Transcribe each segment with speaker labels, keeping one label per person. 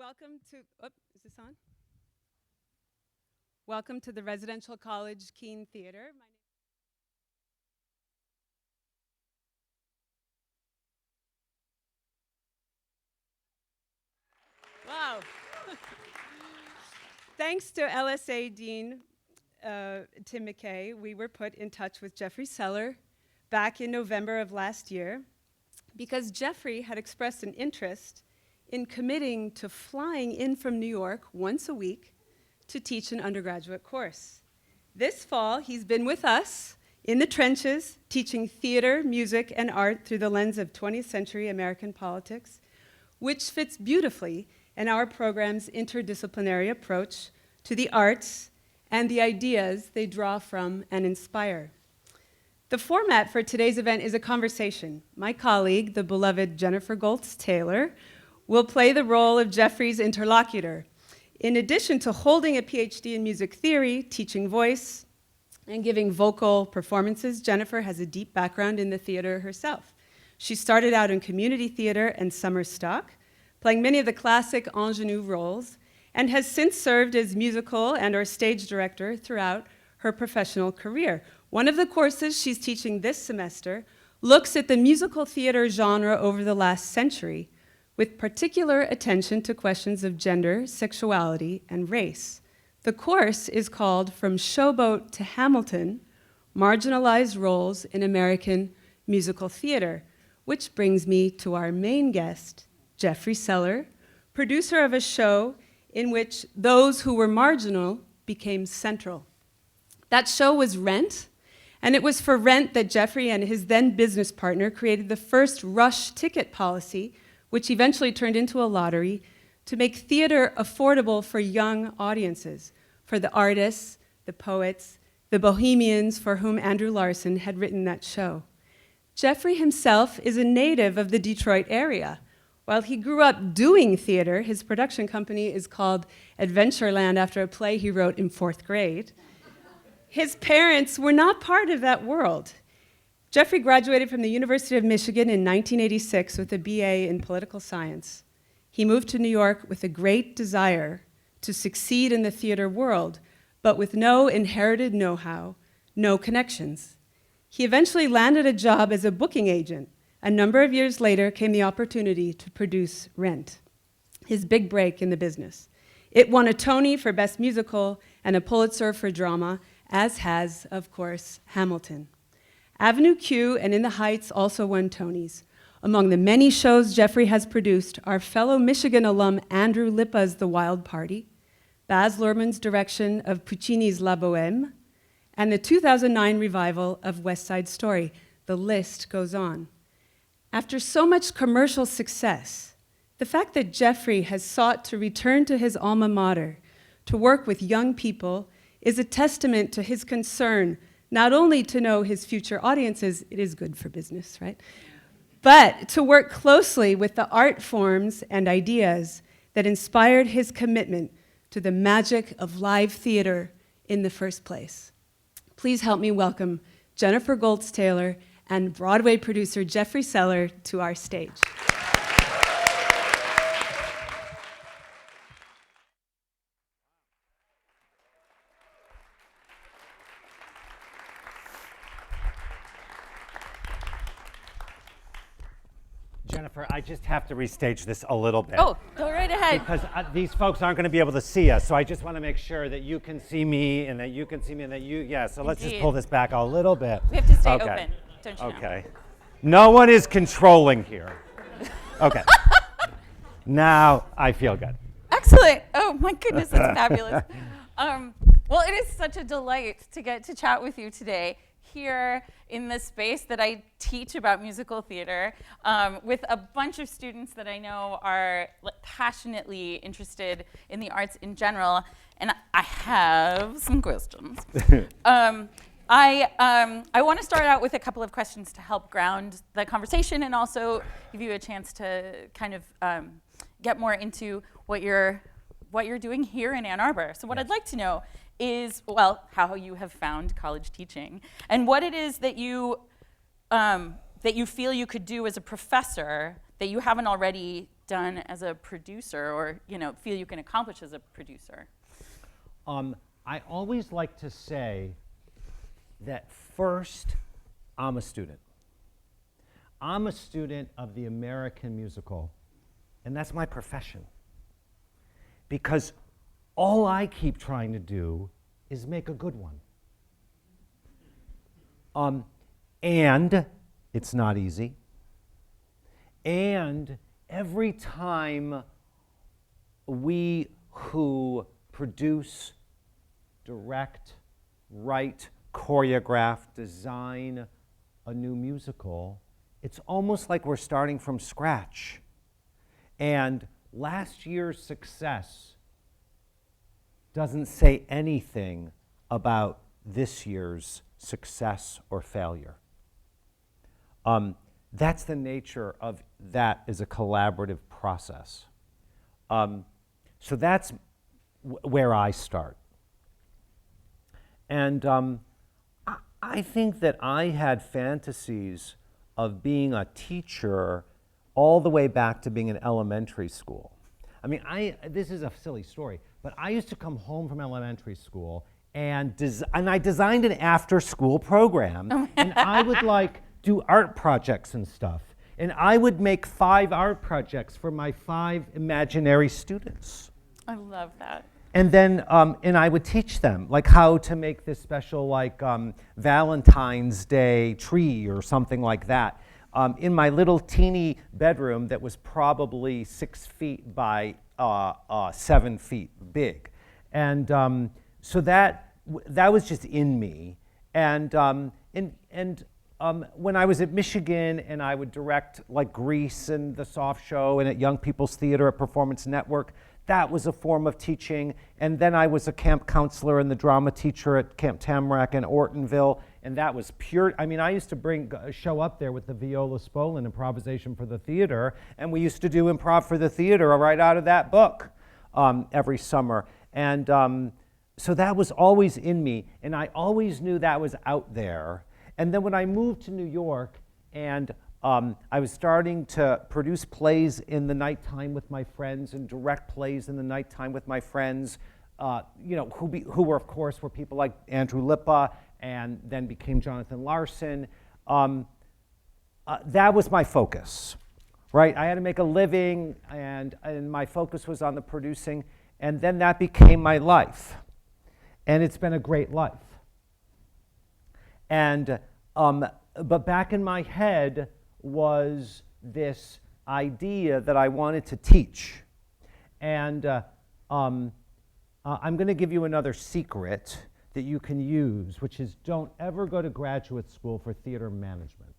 Speaker 1: Welcome to, is this on? Welcome to the Residential College Keene Theater. Wow. Thanks to LSA Dean Tim McKay, we were put in touch with Jeffrey Seller back in November of last year because Jeffrey had expressed an interest in committing to flying in from New York once a week to teach an undergraduate course. This fall, he's been with us in the trenches, teaching theater, music, and art through the lens of 20th century American politics, which fits beautifully in our program's interdisciplinary approach to the arts and the ideas they draw from and inspire. The format for today's event is a conversation. My colleague, the beloved Jennifer Goltz-Taylor, will play the role of Jeffrey's interlocutor. In addition to holding a PhD in music theory, teaching voice, and giving vocal performances, Jennifer has a deep background in the theater herself. She started out in community theater and summer stock, playing many of the classic ingenue roles, and has since served as musical and/or stage director throughout her professional career. One of the courses she's teaching this semester looks at the musical theater genre over the last century, with particular attention to questions of gender, sexuality, and race. The course is called From Showboat to Hamilton, Marginalized Roles in American Musical Theater, which brings me to our main guest, Jeffrey Seller, producer of a show in which those who were marginal became central. That show was Rent, and it was for Rent that Jeffrey and his then business partner created the first rush ticket policy, which eventually turned into a lottery, to make theater affordable for young audiences, for the artists, the poets, the bohemians for whom Andrew Larson had written that show. Jeffrey himself is a native of the Detroit area. While he grew up doing theater, his production company is called Adventureland after a play he wrote in 4th grade. His parents were not part of that world. Jeffrey graduated from the University of Michigan in 1986 with a BA in political science. He moved to New York with a great desire to succeed in the theater world, but with no inherited know-how, no connections. He eventually landed a job as a booking agent. A number of years later came the opportunity to produce Rent, his big break in the business. It won a Tony for Best Musical and a Pulitzer for Drama, as has, of course, Hamilton. Avenue Q and In the Heights also won Tonys. Among the many shows Jeffrey has produced are fellow Michigan alum Andrew Lippa's The Wild Party, Baz Luhrmann's direction of Puccini's La Bohème, and the 2009 revival of West Side Story. The list goes on. After so much commercial success, the fact that Jeffrey has sought to return to his alma mater to work with young people is a testament to his concern not only to know his future audiences, it is good for business, right? But to work closely with the art forms and ideas that inspired his commitment to the magic of live theater in the first place. Please help me welcome Jennifer Goltz-Taylor and Broadway producer Jeffrey Seller to our stage.
Speaker 2: Jennifer, I just have to restage this a little bit.
Speaker 3: Oh, go right ahead.
Speaker 2: Because these folks aren't going to be able to see us, so I just want to make sure that you can see me and that you can see me and that you, yeah, so let's just pull this back a little bit.
Speaker 3: We have to stay open, don't you know?
Speaker 2: Okay. No one is controlling here. Okay. Now I feel good.
Speaker 3: Excellent. Oh my goodness, that's fabulous. Well, it is such a delight to get to chat with you today here in this space that I teach about musical theater with a bunch of students that I know are passionately interested in the arts in general. And I have some questions. I want to start out with a couple of questions to help ground the conversation and also give you a chance to kind of get more into what you're doing here in Ann Arbor. So what I'd like to know is, well, how you have found college teaching and what it is that you feel you could do as a professor that you haven't already done as a producer, or feel you can accomplish as a producer?
Speaker 2: I always like to say that first, I'm a student. I'm a student of the American musical, and that's my profession. Because all I keep trying to do is make a good one. And it's not easy. And every time we who produce, direct, write, choreograph, design a new musical, it's almost like we're starting from scratch. And last year's success doesn't say anything about this year's success or failure. That's the nature of that as a collaborative process. So that's where I start. And I think that I had fantasies of being a teacher all the way back to being in elementary school. I mean, this is a silly story, but I used to come home from elementary school and I designed an after-school program, and I would do art projects and stuff. And I would make 5 art projects for my 5 imaginary students.
Speaker 3: I love that.
Speaker 2: And then, and I would teach them, how to make this special, Valentine's Day tree or something like that. In my little teeny bedroom that was probably 6 feet by 7 feet big. And so that was just in me. And when I was at Michigan and I would direct Grease and the Soft Show and at Young People's Theater at Performance Network, that was a form of teaching. And then I was a camp counselor and the drama teacher at Camp Tamarack in Ortonville, and that was pure. I mean, I used to show up there with the Viola Spolin, Improvisation for the Theater, and we used to do improv for the theater right out of that book every summer. And so that was always in me, and I always knew that was out there. And then when I moved to New York and I was starting to produce plays in the nighttime with my friends and direct plays in the nighttime with my friends, who were, of course, were people like Andrew Lippa and then became Jonathan Larson. That was my focus, right? I had to make a living, and my focus was on the producing, and then that became my life. And it's been a great life. And but back in my head was this idea that I wanted to teach. And I'm going to give you another secret that you can use, which is don't ever go to graduate school for theater management.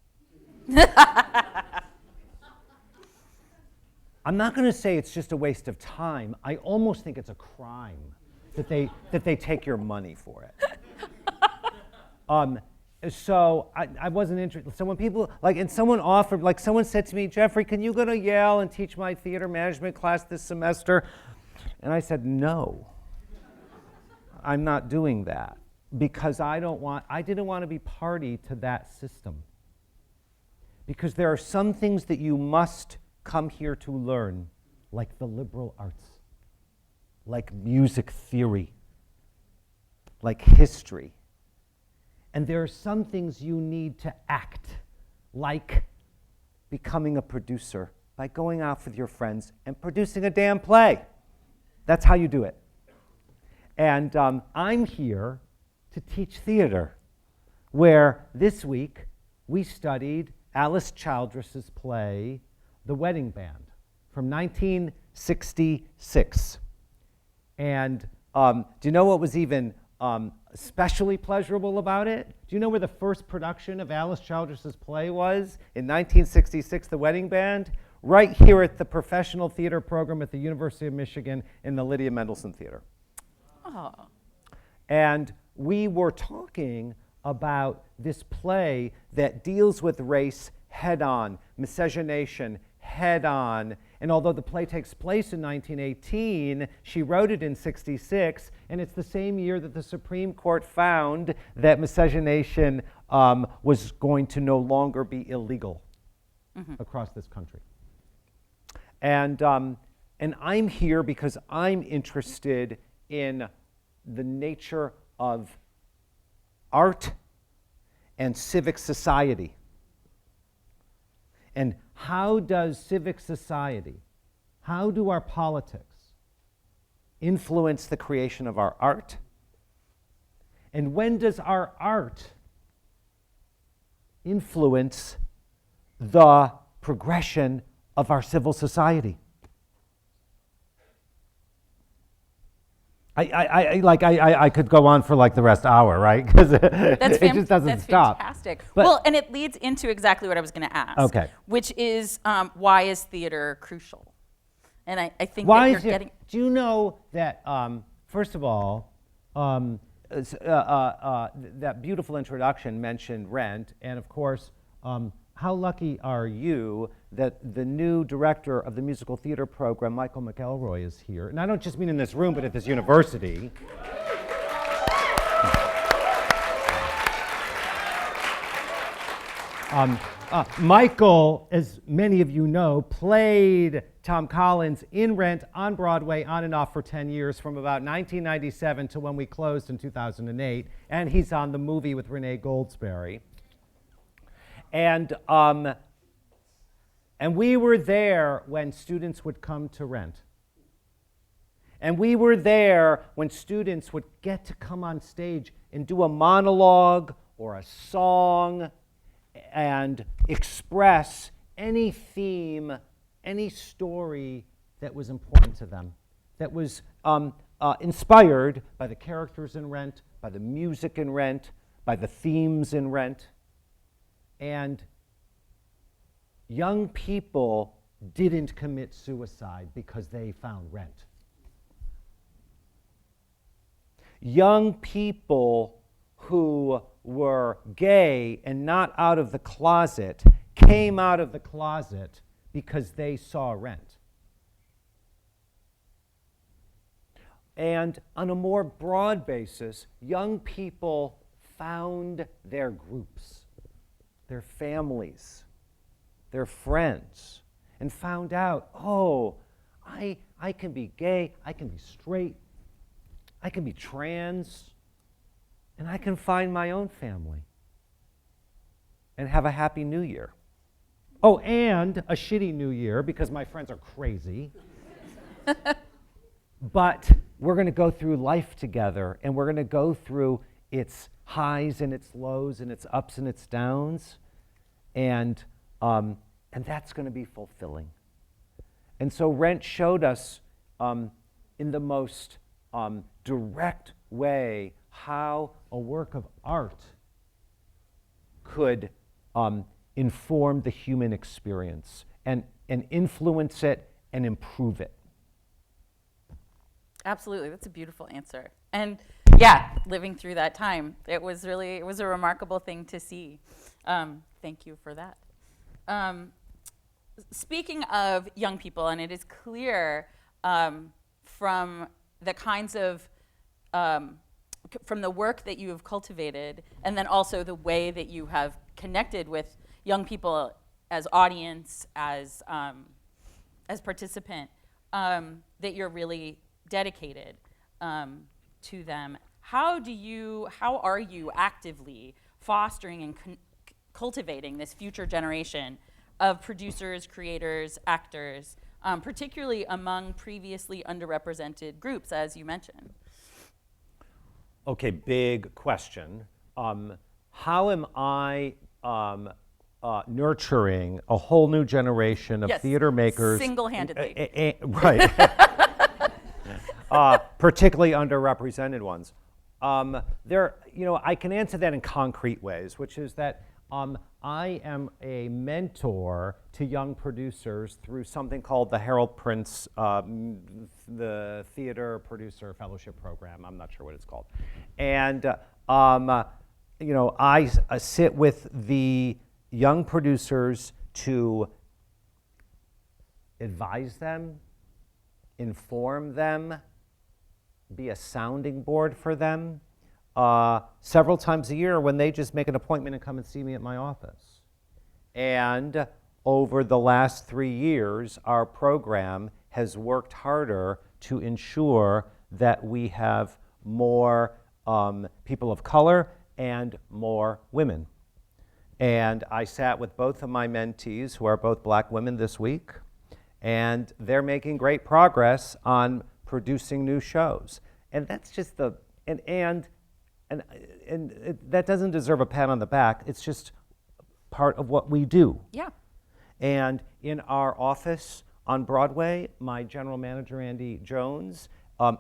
Speaker 2: I'm not going to say it's just a waste of time. I almost think it's a crime that they take your money for it. So I wasn't interested. So when people, and someone offered, someone said to me, Jeffrey, can you go to Yale and teach my theater management class this semester? And I said, no, I'm not doing that because I didn't want to be party to that system. Because there are some things that you must come here to learn, like the liberal arts, like music theory, like history. And there are some things you need to act, like becoming a producer, by going out with your friends and producing a damn play. That's how you do it. And I'm here to teach theater, where this week we studied Alice Childress's play, The Wedding Band, from 1966. And do you know what was even especially pleasurable about it? Do you know where the first production of Alice Childress's play was in 1966, The Wedding Band? Right here at the professional theater program at the University of Michigan in the Lydia Mendelson Theater.
Speaker 3: Oh.
Speaker 2: And we were talking about this play that deals with race head-on, miscegenation head-on. And although the play takes place in 1918, she wrote it in 66, and it's the same year that the Supreme Court found that miscegenation was going to no longer be illegal across this country. And I'm here because I'm interested in the nature of art and civic society. And how does civic society, how do our politics influence the creation of our art? And when does our art influence the progression of our civil society? I could go on for like the rest hour, right? Because it just doesn't stop.
Speaker 3: That's fantastic.
Speaker 2: But,
Speaker 3: well, and it leads into exactly what I was going to ask.
Speaker 2: Okay.
Speaker 3: Which is, why is theater crucial? And I think
Speaker 2: why
Speaker 3: that you're
Speaker 2: is it,
Speaker 3: getting...
Speaker 2: do you know that, first of all, that beautiful introduction mentioned rent, and of course, how lucky are you that the new director of the musical theater program, Michael McElroy, is here? And I don't just mean in this room, but at this university. Michael, as many of you know, played Tom Collins in Rent on Broadway on and off for 10 years, from about 1997 to when we closed in 2008, and he's on the movie with Renee Goldsberry. And we were there when students would come to Rent. And we were there when students would get to come on stage and do a monologue or a song and express any theme, any story that was important to them, that was inspired by the characters in Rent, by the music in Rent, by the themes in Rent. And young people didn't commit suicide because they found Rent. Young people who were gay and not out of the closet came out of the closet because they saw Rent. And on a more broad basis, young people found their groups, their families, their friends, and found out, oh, I can be gay, I can be straight, I can be trans, and I can find my own family and have a happy new year. Oh, and a shitty new year because my friends are crazy. But we're going to go through life together, and we're going to go through its highs and its lows and its ups and its downs, and that's going to be fulfilling. And so Rent showed us in the most direct way how a work of art could inform the human experience and influence it and improve it.
Speaker 3: Absolutely, that's a beautiful answer. And yeah, living through that time, it was a remarkable thing to see. Thank you for that. Speaking of young people, and it is clear from the kinds of from the work that you have cultivated, and then also the way that you have connected with young people as audience, as participant, that you're really dedicated to them. How are you actively fostering and cultivating this future generation of producers, creators, actors, particularly among previously underrepresented groups, as you mentioned?
Speaker 2: Okay, big question. How am I nurturing a whole new generation of theater makers?
Speaker 3: Single-handedly.
Speaker 2: Right. Particularly underrepresented ones. I can answer that in concrete ways, which is that I am a mentor to young producers through something called the Harold Prince, the Theater Producer Fellowship Program. I'm not sure what it's called. And, I sit with the young producers to advise them, inform them, be a sounding board for them several times a year when they just make an appointment and come and see me at my office. And over the last 3 years, our program has worked harder to ensure that we have more people of color and more women. And I sat with both of my mentees, who are both black women, this week, and they're making great progress on producing new shows. And that's just and that doesn't deserve a pat on the back. It's just part of what we do.
Speaker 3: Yeah.
Speaker 2: And in our office on Broadway, my general manager, Andy Jones,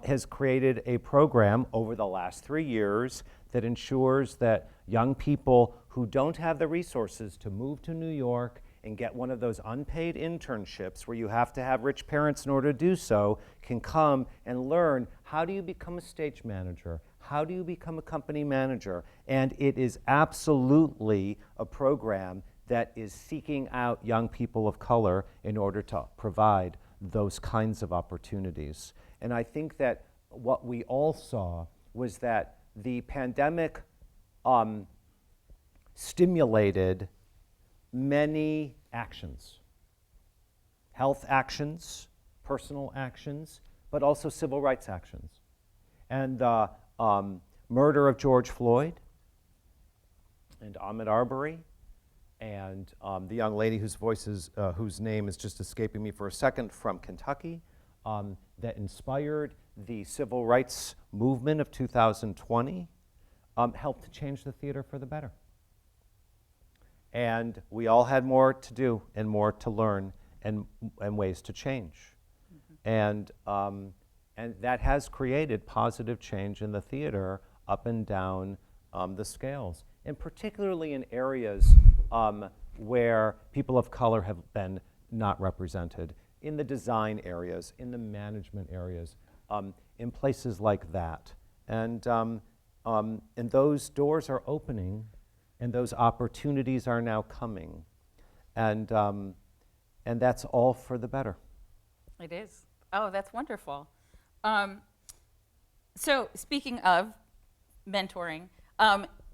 Speaker 2: has created a program over the last 3 years that ensures that young people who don't have the resources to move to New York and get one of those unpaid internships where you have to have rich parents in order to do so can come and learn, how do you become a stage manager? How do you become a company manager? And it is absolutely a program that is seeking out young people of color in order to provide those kinds of opportunities. And I think that what we all saw was that the pandemic stimulated many actions, health actions, personal actions, but also civil rights actions. And the murder of George Floyd and Ahmaud Arbery and the young lady whose name is just escaping me for a second, from Kentucky, that inspired the civil rights movement of 2020, helped to change the theater for the better. And we all had more to do and more to learn and ways to change. And that has created positive change in the theater up and down the scales, and particularly in areas where people of color have been not represented, in the design areas, in the management areas, in places like that. And those doors are opening, and those opportunities are now coming. And that's all for the better.
Speaker 3: It is. Oh, that's wonderful. So speaking of mentoring,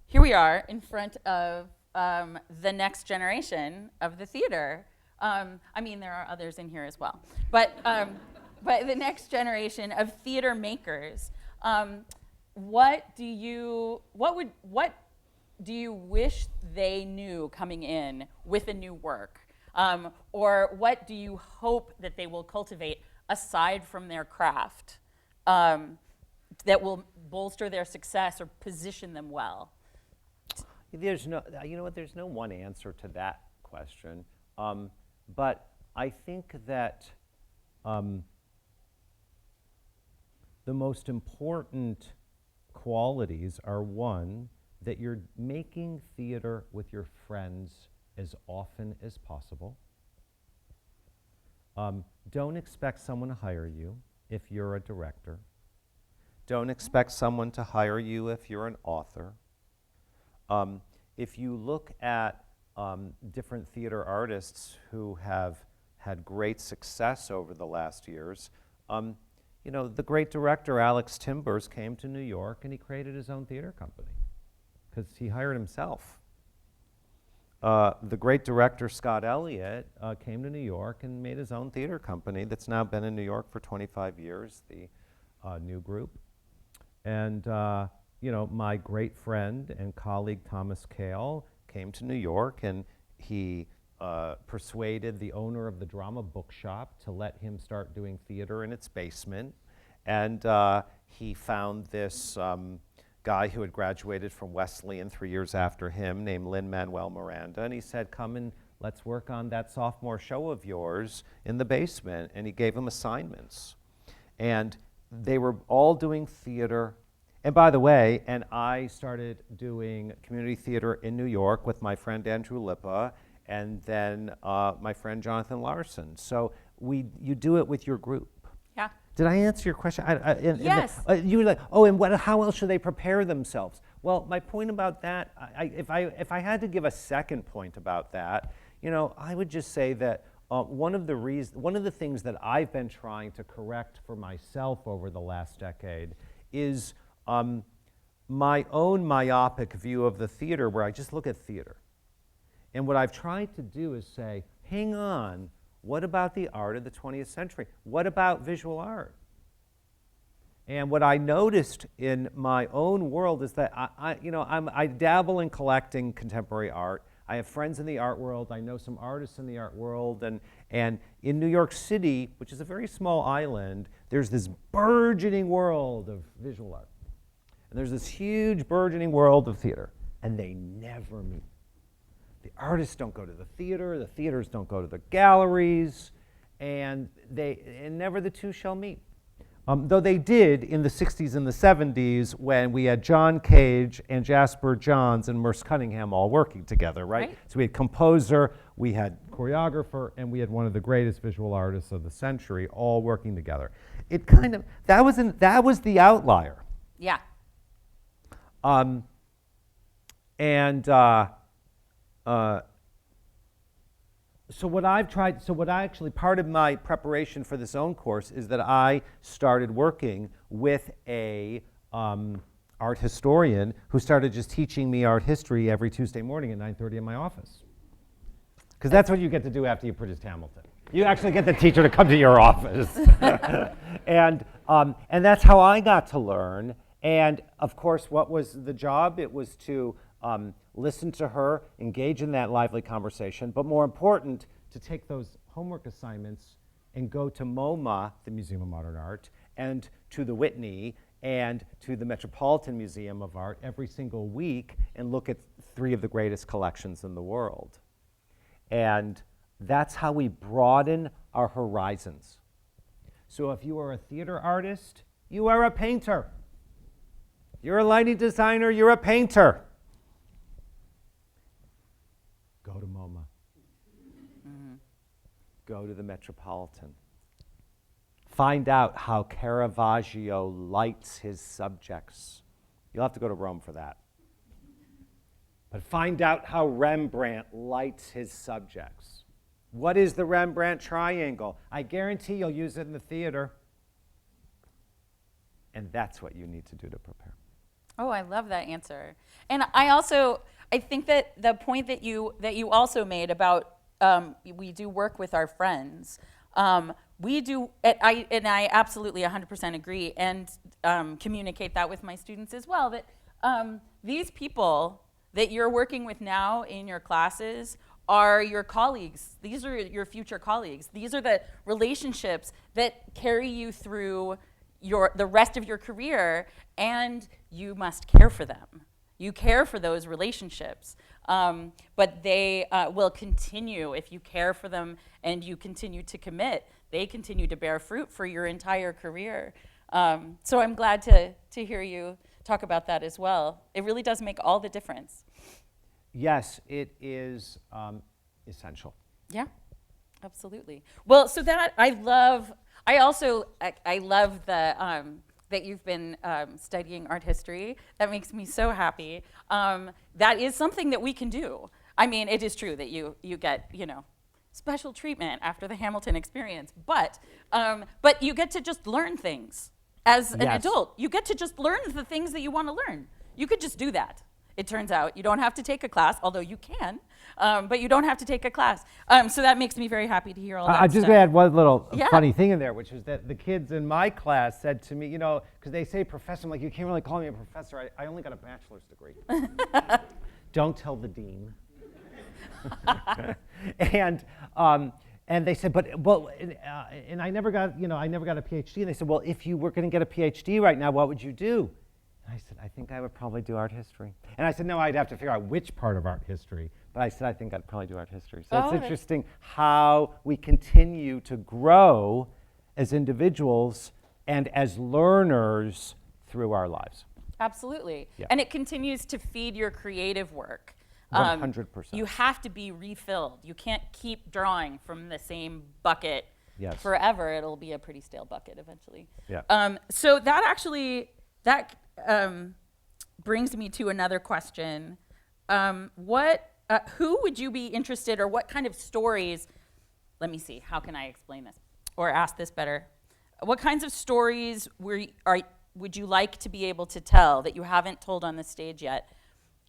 Speaker 3: here we are in front of the next generation of the theater. I mean, there are others in here as well, but the next generation of theater makers. What do you wish they knew coming in with a new work, or what do you hope that they will cultivate aside from their craft, that will bolster their success or position them well?
Speaker 2: There's no one answer to that question. But I think that the most important qualities are, one, that you're making theater with your friends as often as possible. Don't expect someone to hire you if you're a director. Don't expect someone to hire you if you're an author. If you look at different theater artists who have had great success over the last years, the great director Alex Timbers came to New York and he created his own theater company because he hired himself. The great director Scott Elliott came to New York and made his own theater company that's now been in New York for 25 years, the New Group. And my great friend and colleague Thomas Kail came to New York, and he persuaded the owner of the Drama Bookshop to let him start doing theater in its basement. And he found this guy who had graduated from Wesleyan 3 years after him, named Lin-Manuel Miranda, and he said, come and let's work on that sophomore show of yours in the basement. And he gave him assignments. And they were all doing theater. And by the way, and I started doing community theater in New York with my friend Andrew Lippa, and then my friend Jonathan Larson. So you do it with your group.
Speaker 3: Yeah.
Speaker 2: Did I answer your question?
Speaker 3: Yes.
Speaker 2: You were like, oh, and how else should they prepare themselves? Well, my point about that, if I had to give a second point about that, I would just say that one of the things that I've been trying to correct for myself over the last decade is my own myopic view of the theater, where I just look at theater. And what I've tried to do is say, hang on, what about the art of the 20th century? What about visual art? And what I noticed in my own world is that I dabble in collecting contemporary art. I have friends in the art world. I know some artists in the art world. And in New York City, which is a very small island, there's this burgeoning world of visual art. And there's this huge burgeoning world of theater. And they never meet. The artists don't go to the theaters don't go to the galleries, and never the two shall meet. Though they did in the 60s and the 70s when we had John Cage and Jasper Johns and Merce Cunningham all working together, right? So we had composer, we had choreographer, and we had one of the greatest visual artists of the century all working together. It kind of, that was the outlier.
Speaker 3: Yeah.
Speaker 2: So what I actually, part of my preparation for this own course is that I started working with a art historian who started just teaching me art history every Tuesday morning at 9:30 in my office. Because that's what you get to do after you produced Hamilton. You actually get the teacher to come to your office. And that's how I got to learn. And of course, what was the job? It was to listen to her, engage in that lively conversation, but more important, to take those homework assignments and go to MoMA, the Museum of Modern Art, and to the Whitney, and to the Metropolitan Museum of Art every single week and look at 3 of the greatest collections in the world. And that's how we broaden our horizons. So if you are a theater artist, you are a painter. You're a lighting designer, you're a painter. Go to MoMA. Go to the Metropolitan. Find out how Caravaggio lights his subjects. You'll have to go to Rome for that. But find out how Rembrandt lights his subjects. What is the Rembrandt triangle? I guarantee you'll use it in the theater. And that's what you need to do to prepare.
Speaker 3: Oh, I love that answer. And I think that the point that you also made about we do work with our friends. We do, and I absolutely 100% agree, and communicate that with my students as well, that these people that you're working with now in your classes are your colleagues. These are your future colleagues. These are the relationships that carry you through the rest of your career, and you must care for them. You care for those relationships, but they will continue if you care for them and you continue to commit. They continue to bear fruit for your entire career. So I'm glad to hear you talk about that as well. It really does make all the difference.
Speaker 2: Yes, it is essential.
Speaker 3: Yeah, absolutely. Well, so that I love the that you've been studying art history. That makes me so happy. That is something that we can do. I mean, it is true that you get, special treatment after the Hamilton experience, but you get to just learn things as an adult. You get to just learn the things that you want to learn. You could just do that. It turns out you don't have to take a class, although you can, but you don't have to take a class. So that makes me very happy to hear all that
Speaker 2: I just
Speaker 3: stuff.
Speaker 2: going to add one little funny thing in there, which is that the kids in my class said to me, because they say professor, I'm like, you can't really call me a professor. I only got a bachelor's degree. Don't tell the dean. And they said, and I never got, I never got a PhD. And they said, well, if you were going to get a PhD right now, what would you do? And I said, I think I would probably do art history. And I said, no, I'd have to figure out which part of art history. But I said, I think I'd probably do art history. So it's interesting how we continue to grow as individuals and as learners through our lives.
Speaker 3: Absolutely.
Speaker 2: Yeah.
Speaker 3: And it continues to feed your creative work.
Speaker 2: 100%.
Speaker 3: You have to be refilled. You can't keep drawing from the same bucket forever. It'll be a pretty stale bucket eventually.
Speaker 2: Yeah.
Speaker 3: So that actually, brings me to another question. Who would you be interested, or what kind of stories, let me see, how can I explain this, or ask this better? What kinds of stories would you like to be able to tell that you haven't told on the stage yet?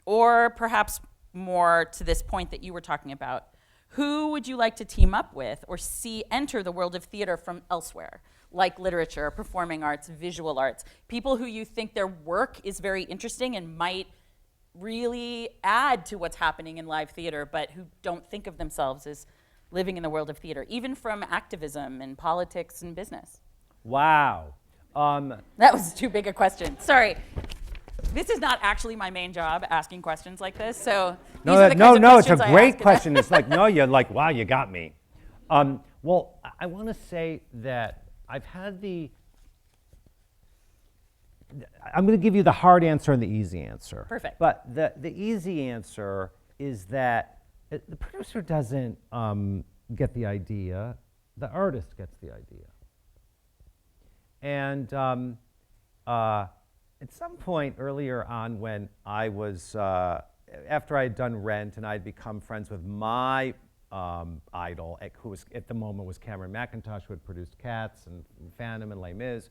Speaker 3: Or perhaps more to this point that you were talking about, Who would you like to team up with or see enter the world of theater from elsewhere, like literature, performing arts, visual arts? People who you think their work is very interesting and might really add to what's happening in live theater, but who don't think of themselves as living in the world of theater, even from activism and politics and business.
Speaker 2: Wow.
Speaker 3: That was too big a question. Sorry. This is not actually my main job, asking questions like this. So these are the kinds of
Speaker 2: no, it's a
Speaker 3: questions I
Speaker 2: great
Speaker 3: ask.
Speaker 2: question. It's like, no, you're like, wow, you got me. Well, I want to say that I've had I'm going to give you the hard answer and the easy answer.
Speaker 3: Perfect.
Speaker 2: But the easy answer is that the producer doesn't get the idea, the artist gets the idea. And at some point earlier on when I was, after I had done Rent and I'd become friends with my idol, who was at the moment was Cameron Mackintosh, who had produced Cats and Phantom and Les Mis,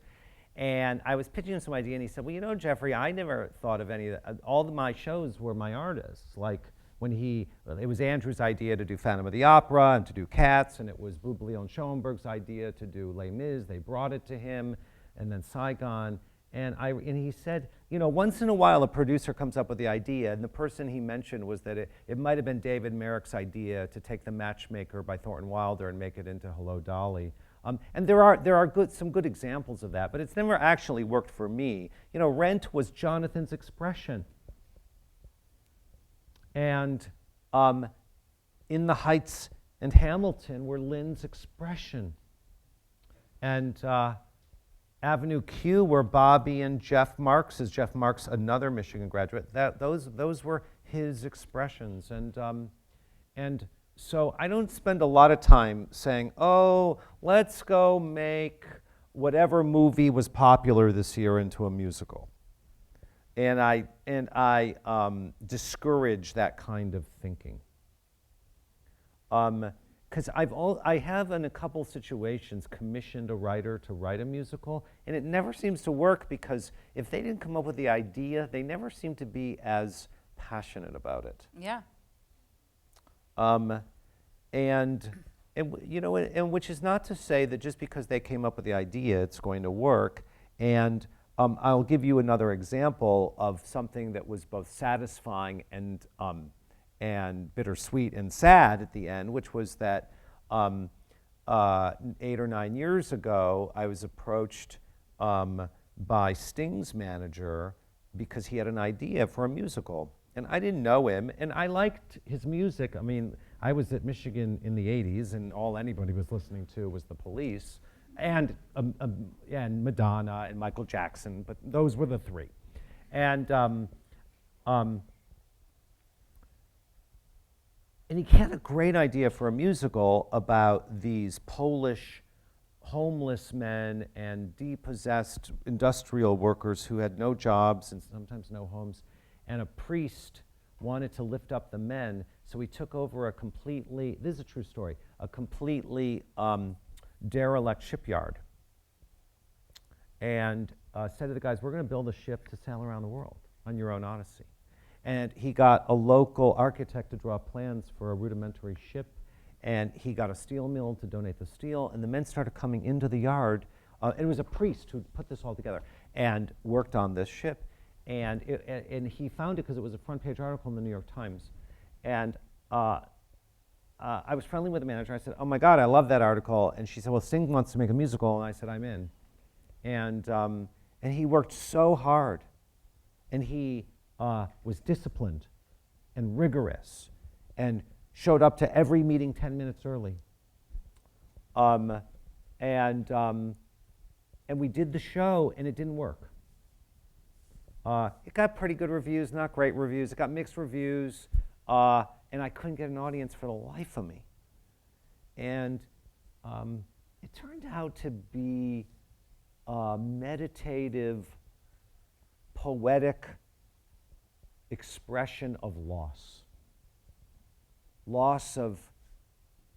Speaker 2: and I was pitching him some idea, and he said, well, you know, Jeffrey, I never thought of any of that. All of my shows were my artists. Like when it was Andrew's idea to do Phantom of the Opera and to do Cats, and it was Boublil and Schoenberg's idea to do Les Mis. They brought it to him, and then Saigon. And he said, you know, once in a while a producer comes up with the idea, and the person he mentioned was that it might have been David Merrick's idea to take The Matchmaker by Thornton Wilder and make it into Hello, Dolly. And there are some good examples of that, but it's never actually worked for me. You know, Rent was Jonathan's expression. And In the Heights and Hamilton were Lynn's expression. And Avenue Q were Bobby and Jeff Marks, Jeff Marks, another Michigan graduate. Those were his expressions. And so I don't spend a lot of time saying, oh, let's go make whatever movie was popular this year into a musical. And I discourage that kind of thinking. Because I have in a couple situations commissioned a writer to write a musical, and it never seems to work because if they didn't come up with the idea, they never seem to be as passionate about it.
Speaker 3: Yeah.
Speaker 2: And which is not to say that just because they came up with the idea, it's going to work. And I'll give you another example of something that was both satisfying and bittersweet and sad at the end, which was that 8 or 9 years ago, I was approached by Sting's manager because he had an idea for a musical. And I didn't know him, and I liked his music. I mean, I was at Michigan in the 80s, and all anybody was listening to was the Police, and Madonna and Michael Jackson, but those were the three. And he had a great idea for a musical about these Polish homeless men and depossessed industrial workers who had no jobs and sometimes no homes. And a priest wanted to lift up the men, so he took over this is a true story, a completely derelict shipyard. And said to the guys, we're going to build a ship to sail around the world on your own odyssey. And he got a local architect to draw plans for a rudimentary ship, and he got a steel mill to donate the steel, and the men started coming into the yard. And it was a priest who put this all together and worked on this ship. And he found it because it was a front page article in the New York Times. And I was friendly with the manager. I said, oh my God, I love that article. And she said, well, Sting wants to make a musical. And I said, I'm in. And he worked so hard. And he was disciplined and rigorous and showed up to every meeting 10 minutes early. And we did the show, and it didn't work. It got pretty good reviews, not great reviews. It got mixed reviews, and I couldn't get an audience for the life of me. And it turned out to be a meditative, poetic expression of loss. Loss of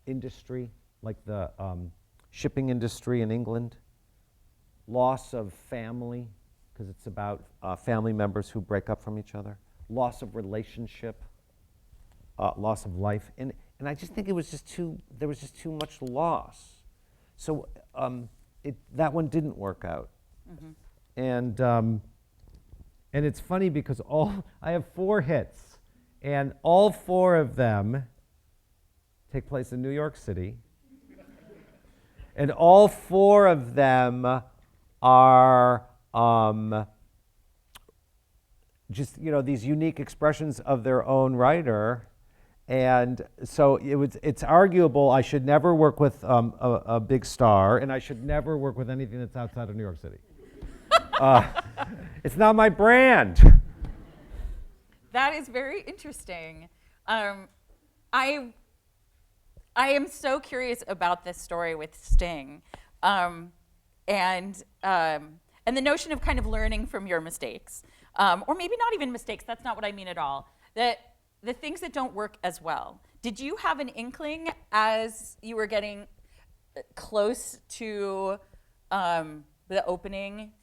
Speaker 2: industry, like the shipping industry in England. Loss of family, because it's about family members who break up from each other. Loss of relationship, loss of life. And And I just think there was just too much loss. So that one didn't work out. And it's funny because I have 4 hits, and all 4 of them take place in New York City. And all 4 of them are just, these unique expressions of their own writer. And so it's arguable I should never work with a big star, and I should never work with anything that's outside of New York City. It's not my brand.
Speaker 3: That is very interesting. I am so curious about this story with Sting, and the notion of kind of learning from your mistakes, or maybe not even mistakes. That's not what I mean at all. That the things that don't work as well. Did you have an inkling as you were getting close to the opening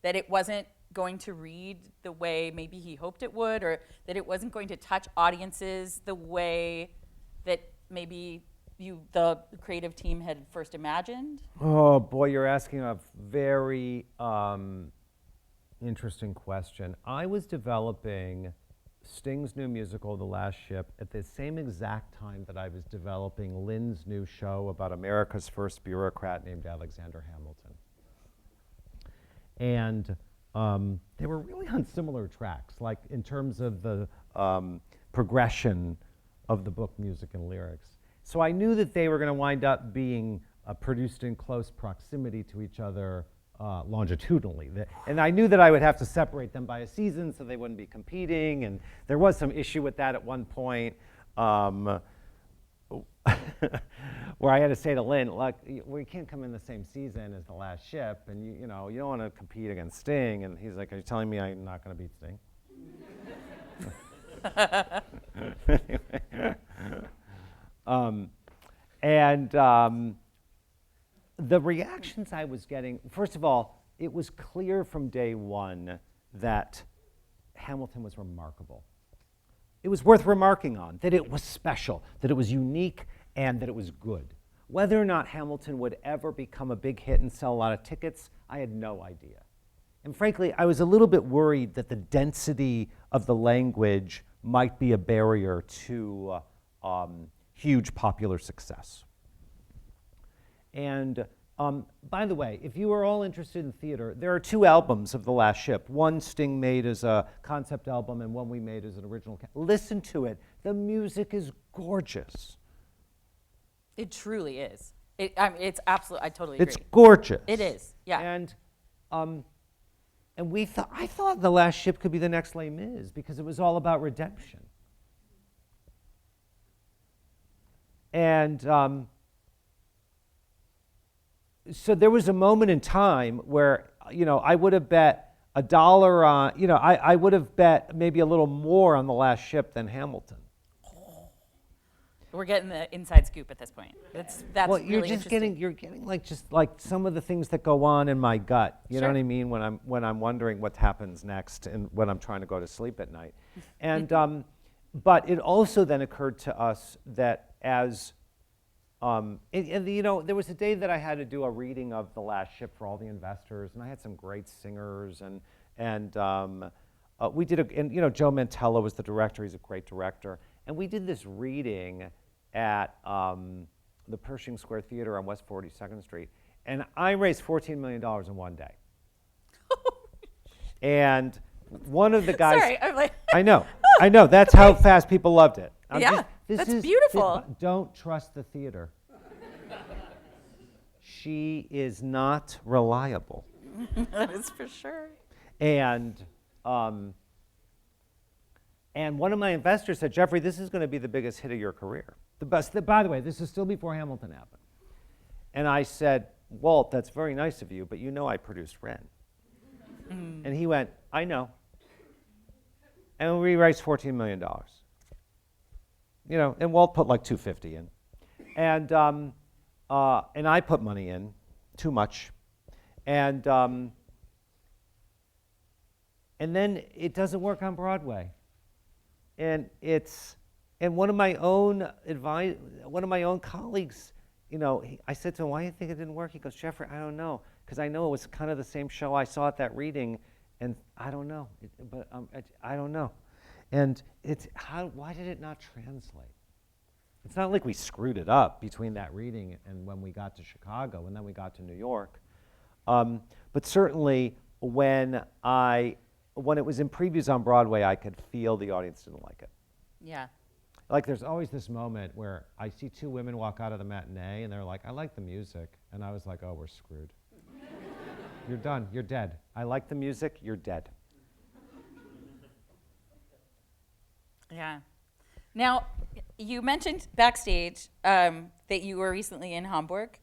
Speaker 3: that it wasn't going to read the way maybe he hoped it would, or that it wasn't going to touch audiences the way that maybe the creative team had first imagined?
Speaker 2: Oh boy, you're asking a very interesting question. I was developing Sting's new musical, The Last Ship, at the same exact time that I was developing Lin's new show about America's first bureaucrat named Alexander Hamilton. And they were really on similar tracks, like in terms of the progression of the book, music, and lyrics. So I knew that they were going to wind up being produced in close proximity to each other longitudinally. And I knew that I would have to separate them by a season so they wouldn't be competing. And there was some issue with that at one point, where I had to say to Lin, look, we can't come in the same season as The Last Ship, and you don't want to compete against Sting. And he's like, are you telling me I'm not going to beat Sting? The reactions I was getting, first of all, it was clear from day one that Hamilton was remarkable. It was worth remarking on, that it was special, that it was unique, and that it was good. Whether or not Hamilton would ever become a big hit and sell a lot of tickets, I had no idea. And frankly, I was a little bit worried that the density of the language might be a barrier to huge popular success. And by the way, if you are all interested in theater, there are 2 albums of The Last Ship. One Sting made as a concept album, and one we made as an original. Listen to it. The music is gorgeous.
Speaker 3: It truly is. It's absolutely. I totally agree.
Speaker 2: It's gorgeous.
Speaker 3: It is. Yeah.
Speaker 2: And I thought The Last Ship could be the next Les Mis because it was all about redemption. And so there was a moment in time where, I would have bet $1 on, I would have bet maybe a little more on The Last Ship than Hamilton.
Speaker 3: We're getting the inside scoop at this point. That's
Speaker 2: well,
Speaker 3: really interesting.
Speaker 2: You're getting like some of the things that go on in my gut. You know
Speaker 3: Sure.
Speaker 2: what I mean? When I'm wondering what happens next and when I'm trying to go to sleep at night. And but it also then occurred to us that as there was a day that I had to do a reading of The Last Ship for all the investors, and I had some great singers, and we did Joe Mantello was the director. He's a great director, and we did this reading at the Pershing Square Theater on West 42nd Street, and I raised $14 million in one day. And one of the guys,
Speaker 3: Sorry, I'm like,
Speaker 2: I know, that's how fast people loved it.
Speaker 3: That's beautiful.
Speaker 2: Don't trust the theater. She is not reliable.
Speaker 3: That is for sure.
Speaker 2: And one of my investors said, Jeffrey, this is going to be the biggest hit of your career. The best. By the way, this is still before Hamilton happened. And I said, Walt, that's very nice of you, but I produced Ren. And he went, I know. And we raised $14 million. And Walt put like $250 in. And I put money in, too much. And then it doesn't work on Broadway. And it's And one of my own colleagues, I said to him, "Why do you think it didn't work?" He goes, "Jeffrey, I don't know, because I know it was kind of the same show I saw at that reading, and I don't know, I don't know." And why did it not translate? It's not like we screwed it up between that reading and when we got to Chicago and then we got to New York. But certainly when it was in previews on Broadway, I could feel the audience didn't like it.
Speaker 3: Yeah.
Speaker 2: Like there's always this moment where I see two women walk out of the matinee and they're like, "I like the music." And I was like, "Oh, we're screwed." You're done, you're dead. I like the music, you're dead.
Speaker 3: Yeah. Now, you mentioned backstage that you were recently in Hamburg.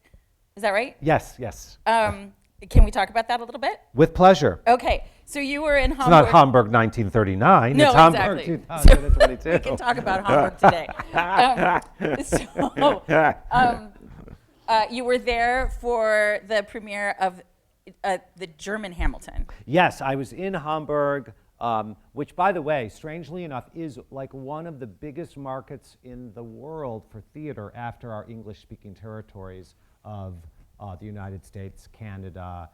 Speaker 3: Is that right?
Speaker 2: Yes, yes.
Speaker 3: Can we talk about that a little bit?
Speaker 2: With pleasure.
Speaker 3: Okay. So you were in Hamburg.
Speaker 2: It's not Hamburg 1939.
Speaker 3: No,
Speaker 2: it's Hamburg
Speaker 3: exactly.
Speaker 2: 2022.
Speaker 3: We can talk about Hamburg today. You were there for the premiere of the German Hamilton.
Speaker 2: Yes, I was in Hamburg, which, by the way, strangely enough, is like one of the biggest markets in the world for theater after our English-speaking territories of the United States, Canada,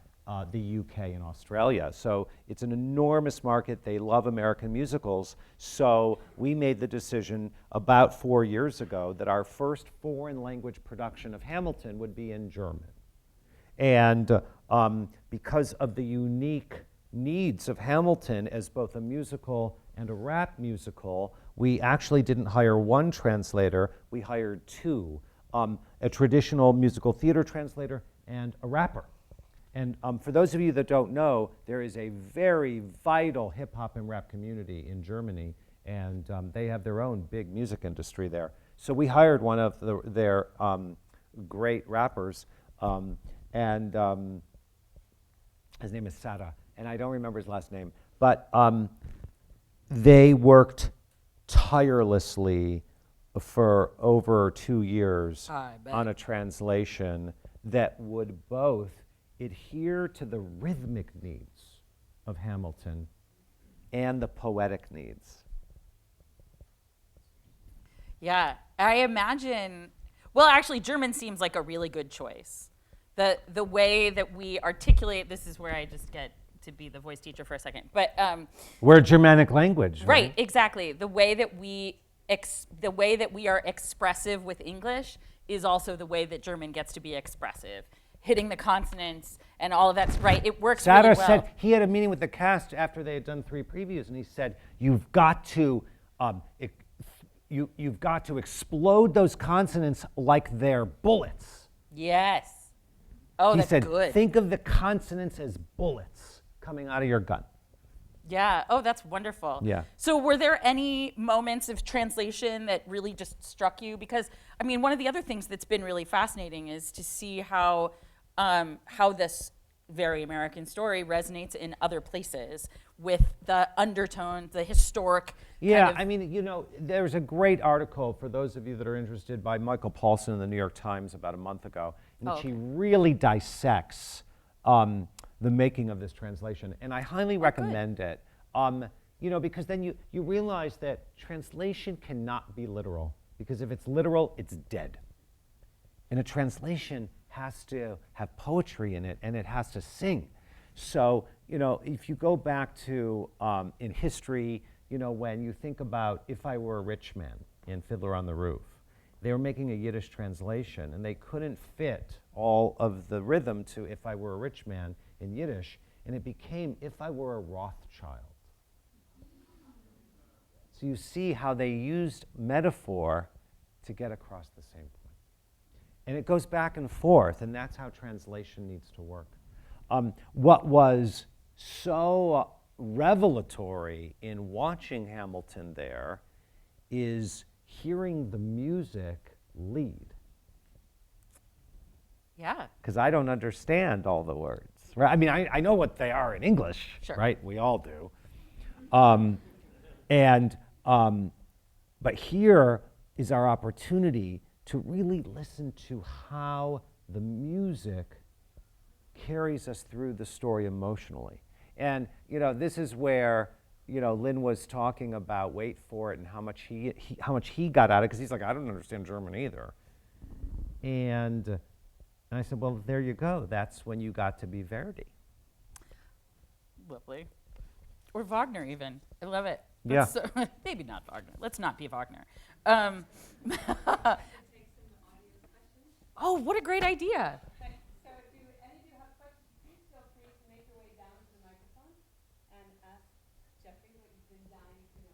Speaker 2: the UK, and Australia. So it's an enormous market. They love American musicals. So we made the decision about 4 years ago that our first foreign language production of Hamilton would be in German. And because of the unique needs of Hamilton as both a musical and a rap musical, we actually didn't hire one translator, we hired two, a traditional musical theater translator and a rapper. And for those of you that don't know, there is a very vital hip hop and rap community in Germany, and they have their own big music industry there. So we hired one of their great rappers, and his name is Sada, and I don't remember his last name, but they worked tirelessly for over 2 years on a translation that would both adhere to the rhythmic needs of Hamilton and the poetic needs.
Speaker 3: Yeah, I imagine, well, actually, German seems like a really good choice. The way that we articulate, this is where I just get to be the voice teacher for a second, but
Speaker 2: we're a Germanic language,
Speaker 3: right? Exactly. The way that we are expressive with English is also the way that German gets to be expressive. Hitting the consonants and all of that's right. It works
Speaker 2: Sada
Speaker 3: really well.
Speaker 2: said he had a meeting with the cast after they had done 3 previews, and he said, "You've got to you've got to explode those consonants like they're bullets."
Speaker 3: Yes. Oh,
Speaker 2: He
Speaker 3: that's
Speaker 2: said,
Speaker 3: good.
Speaker 2: "Think of the consonants as bullets coming out of your gun."
Speaker 3: Yeah. Oh, that's wonderful.
Speaker 2: Yeah.
Speaker 3: So were there any moments of translation that really just struck you? Because, I mean, one of the other things that's been really fascinating is to see how this very American story resonates in other places with the undertones, the historic
Speaker 2: Yeah,
Speaker 3: kind of,
Speaker 2: I mean, there's a great article for those of you that are interested by Michael Paulson in the New York Times about a month ago, in which he really dissects the making of this translation, and I highly recommend it. Because then you realize that translation cannot be literal, because if it's literal, it's dead. And a translation has to have poetry in it, and it has to sing. So, if you go back to in history, when you think about If I Were a Rich Man in Fiddler on the Roof, they were making a Yiddish translation, and they couldn't fit all of the rhythm to If I Were a Rich Man in Yiddish, and it became If I Were a Rothschild. So you see how they used metaphor to get across the same point. And it goes back and forth, and that's how translation needs to work. What was so revelatory in watching Hamilton there is hearing the music lead.
Speaker 3: yeah.
Speaker 2: Because I don't understand all the words. Right? I mean, I know what they are in English,
Speaker 3: Sure.
Speaker 2: right? We all do. But here is our opportunity to really listen to how the music carries us through the story emotionally. And, this is where Lin was talking about, wait for it, and how much he got out of it, because he's like, I don't understand German either. And I said, well, there you go. That's when you got to be Verdi.
Speaker 3: Lovely. Or Wagner, even. I love it.
Speaker 2: Yeah.
Speaker 3: So, maybe not Wagner. Let's not be Wagner. Oh, what a great idea.
Speaker 1: Okay, so if any of you have questions, please feel free to make your way down to the microphone and ask Jeffrey what you've been dying to know.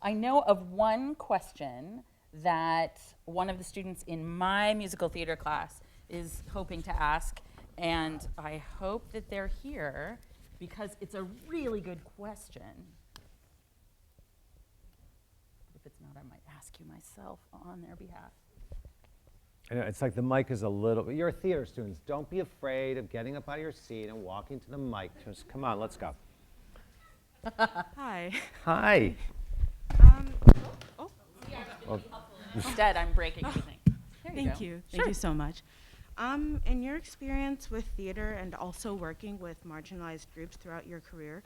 Speaker 3: I know of one question that one of the students in my musical theater class is hoping to ask, and I hope that they're here because it's a really good question. If it's not, I might ask you myself on their behalf.
Speaker 2: I know, it's like the mic is a little, you're theater students, don't be afraid of getting up out of your seat and walking to the mic. Just come on, let's go.
Speaker 4: Hi.
Speaker 2: Hi. Well,
Speaker 3: Instead, I'm breaking everything. There you
Speaker 4: Thank
Speaker 3: go.
Speaker 4: you. Thank you so much. In your experience with theater and also working with marginalized groups throughout your career,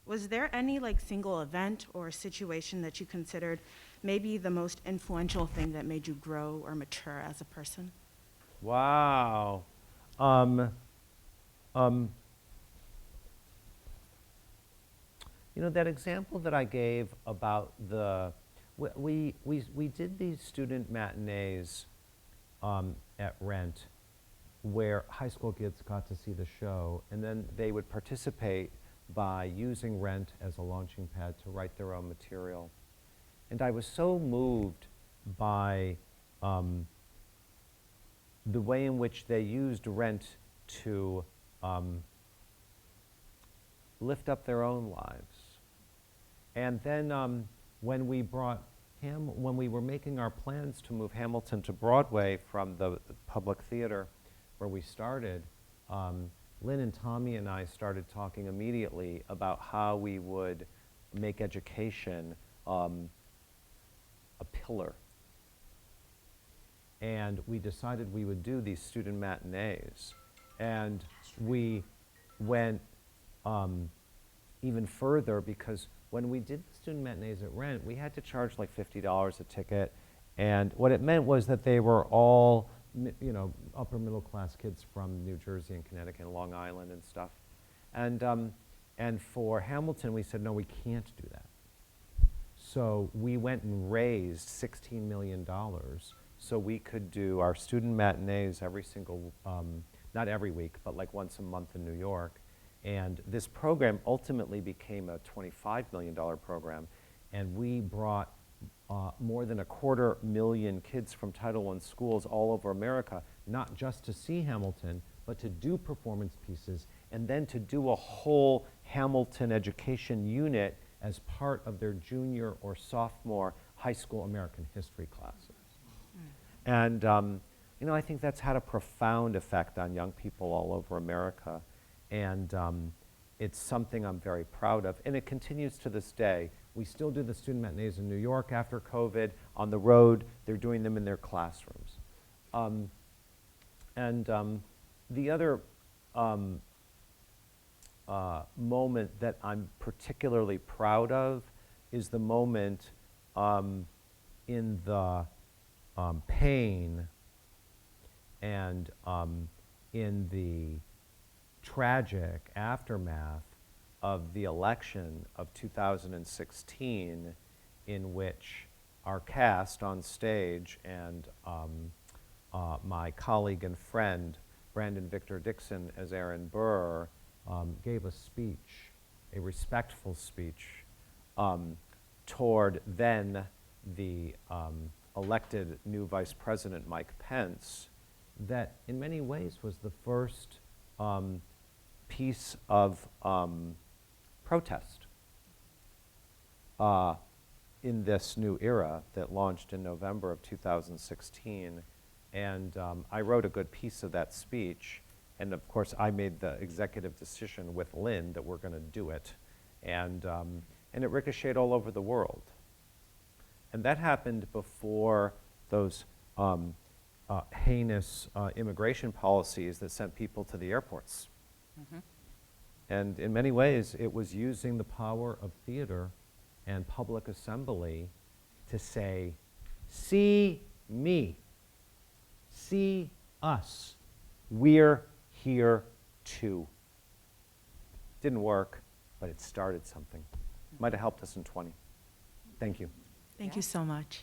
Speaker 4: was there any single event or situation that you considered maybe the most influential thing that made you grow or mature as a person?
Speaker 2: wow. That example that I gave about we did these student matinees at Rent where high school kids got to see the show, and then they would participate by using Rent as a launching pad to write their own material. And I was so moved by the way in which they used Rent to lift up their own lives. And then when we were making our plans to move Hamilton to Broadway from the public theater where we started, Lynn and Tommy and I started talking immediately about how we would make education a pillar. And we decided we would do these student matinees. And we went even further, because when we did the student matinees at Rent, we had to charge like $50 a ticket. And what it meant was that they were all upper middle class kids from New Jersey and Connecticut and Long Island and stuff. And for Hamilton, we said, no, we can't do that. So we went and raised $16 million so we could do our student matinees every single, not every week, but like once a month in New York. And this program ultimately became a $25 million program. And we brought more than 250,000 kids from Title I schools all over America, not just to see Hamilton, but to do performance pieces, and then to do a whole Hamilton education unit as part of their junior or sophomore high school American history classes. And I think that's had a profound effect on young people all over America. And it's something I'm very proud of. And it continues to this day. We still do the student matinees in New York after COVID. On the road, they're doing them in their classrooms. The other moment that I'm particularly proud of is the moment in the pain and in the tragic aftermath of the election of 2016, in which our cast on stage and my colleague and friend, Brandon Victor Dixon as Aaron Burr, gave a speech, a respectful speech, toward then the elected new Vice President Mike Pence, that in many ways was the first piece of protest in this new era that launched in November of 2016. And I wrote a good piece of that speech. And of course, I made the executive decision with Lynn that we're going to do it. And it ricocheted all over the world. And that happened before those heinous immigration policies that sent people to the airports. And in many ways, it was using the power of theater and public assembly to say, see me, see us, we're here too. Didn't work, but it started something. Might have helped us in 20. Thank you.
Speaker 4: Thank you so much.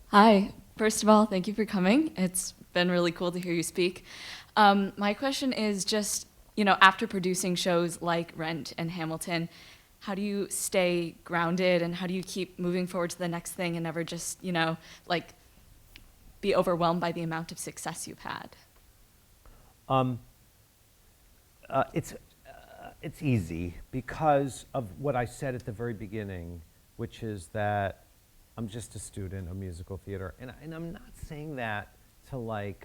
Speaker 5: Hi. First of all, thank you for coming. It's been really cool to hear you speak. My question is just, after producing shows like Rent and Hamilton, how do you stay grounded and how do you keep moving forward to the next thing and never just, be overwhelmed by the amount of success you've had?
Speaker 2: It's easy because of what I said at the very beginning, which is that I'm just a student of musical theater, and I'm not saying that to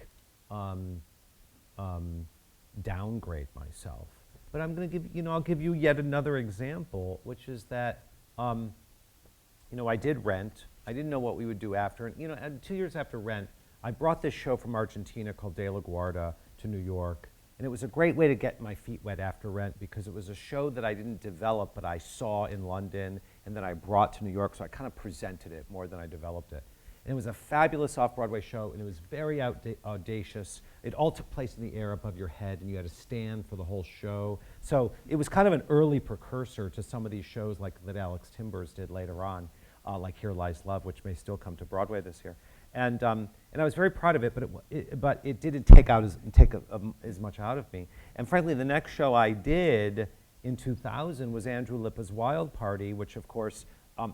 Speaker 2: downgrade myself, but I'm going to give I'll give you yet another example, which is that I did Rent. I didn't know what we would do after, and 2 years after Rent, I brought this show from Argentina called De La Guarda to New York. And it was a great way to get my feet wet after Rent because it was a show that I didn't develop, but I saw in London and then I brought to New York, so I kind of presented it more than I developed it. And it was a fabulous off-Broadway show, and it was very audacious. It all took place in the air above your head, and you had to stand for the whole show. So it was kind of an early precursor to some of these shows that Alex Timbers did later on, like Here Lies Love, which may still come to Broadway this year. And I was very proud of it, but it didn't take as much out of me. And frankly, the next show I did in 2000 was Andrew Lippa's Wild Party, which of course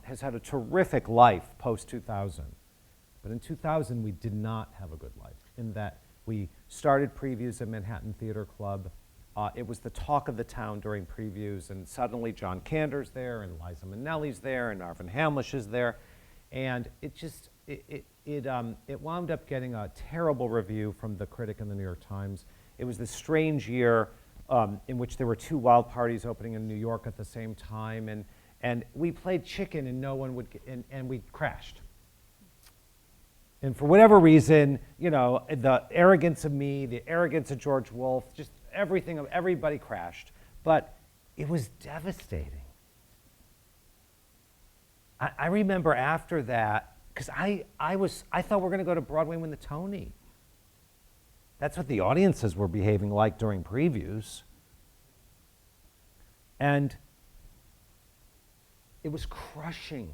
Speaker 2: has had a terrific life post-2000. But in 2000, we did not have a good life in that we started previews at Manhattan Theater Club. It was the talk of the town during previews, and suddenly John Cander's there, and Liza Minnelli's there, and Arvin Hamlish is there. And it wound up getting a terrible review from the critic in the New York Times. It was this strange year in which there were two Wild Parties opening in New York at the same time, and we played chicken and no one would and we crashed. And for whatever reason, the arrogance of me, the arrogance of George Wolfe, just everybody crashed. But it was devastating. I remember after that, because I thought we were going to go to Broadway and win the Tony. That's what the audiences were behaving like during previews. And it was crushing.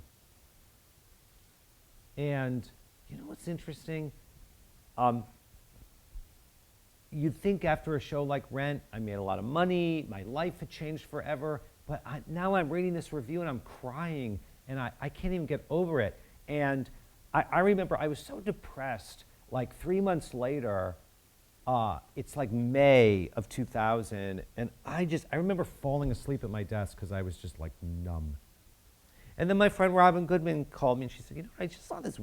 Speaker 2: And you know what's interesting? You'd think after a show like Rent, I made a lot of money, my life had changed forever, but now I'm reading this review and I'm crying, and I can't even get over it. And I remember I was so depressed, 3 months later, it's like May of 2000, and I remember falling asleep at my desk because I was just numb. And then my friend Robin Goodman called me and she said, I just saw this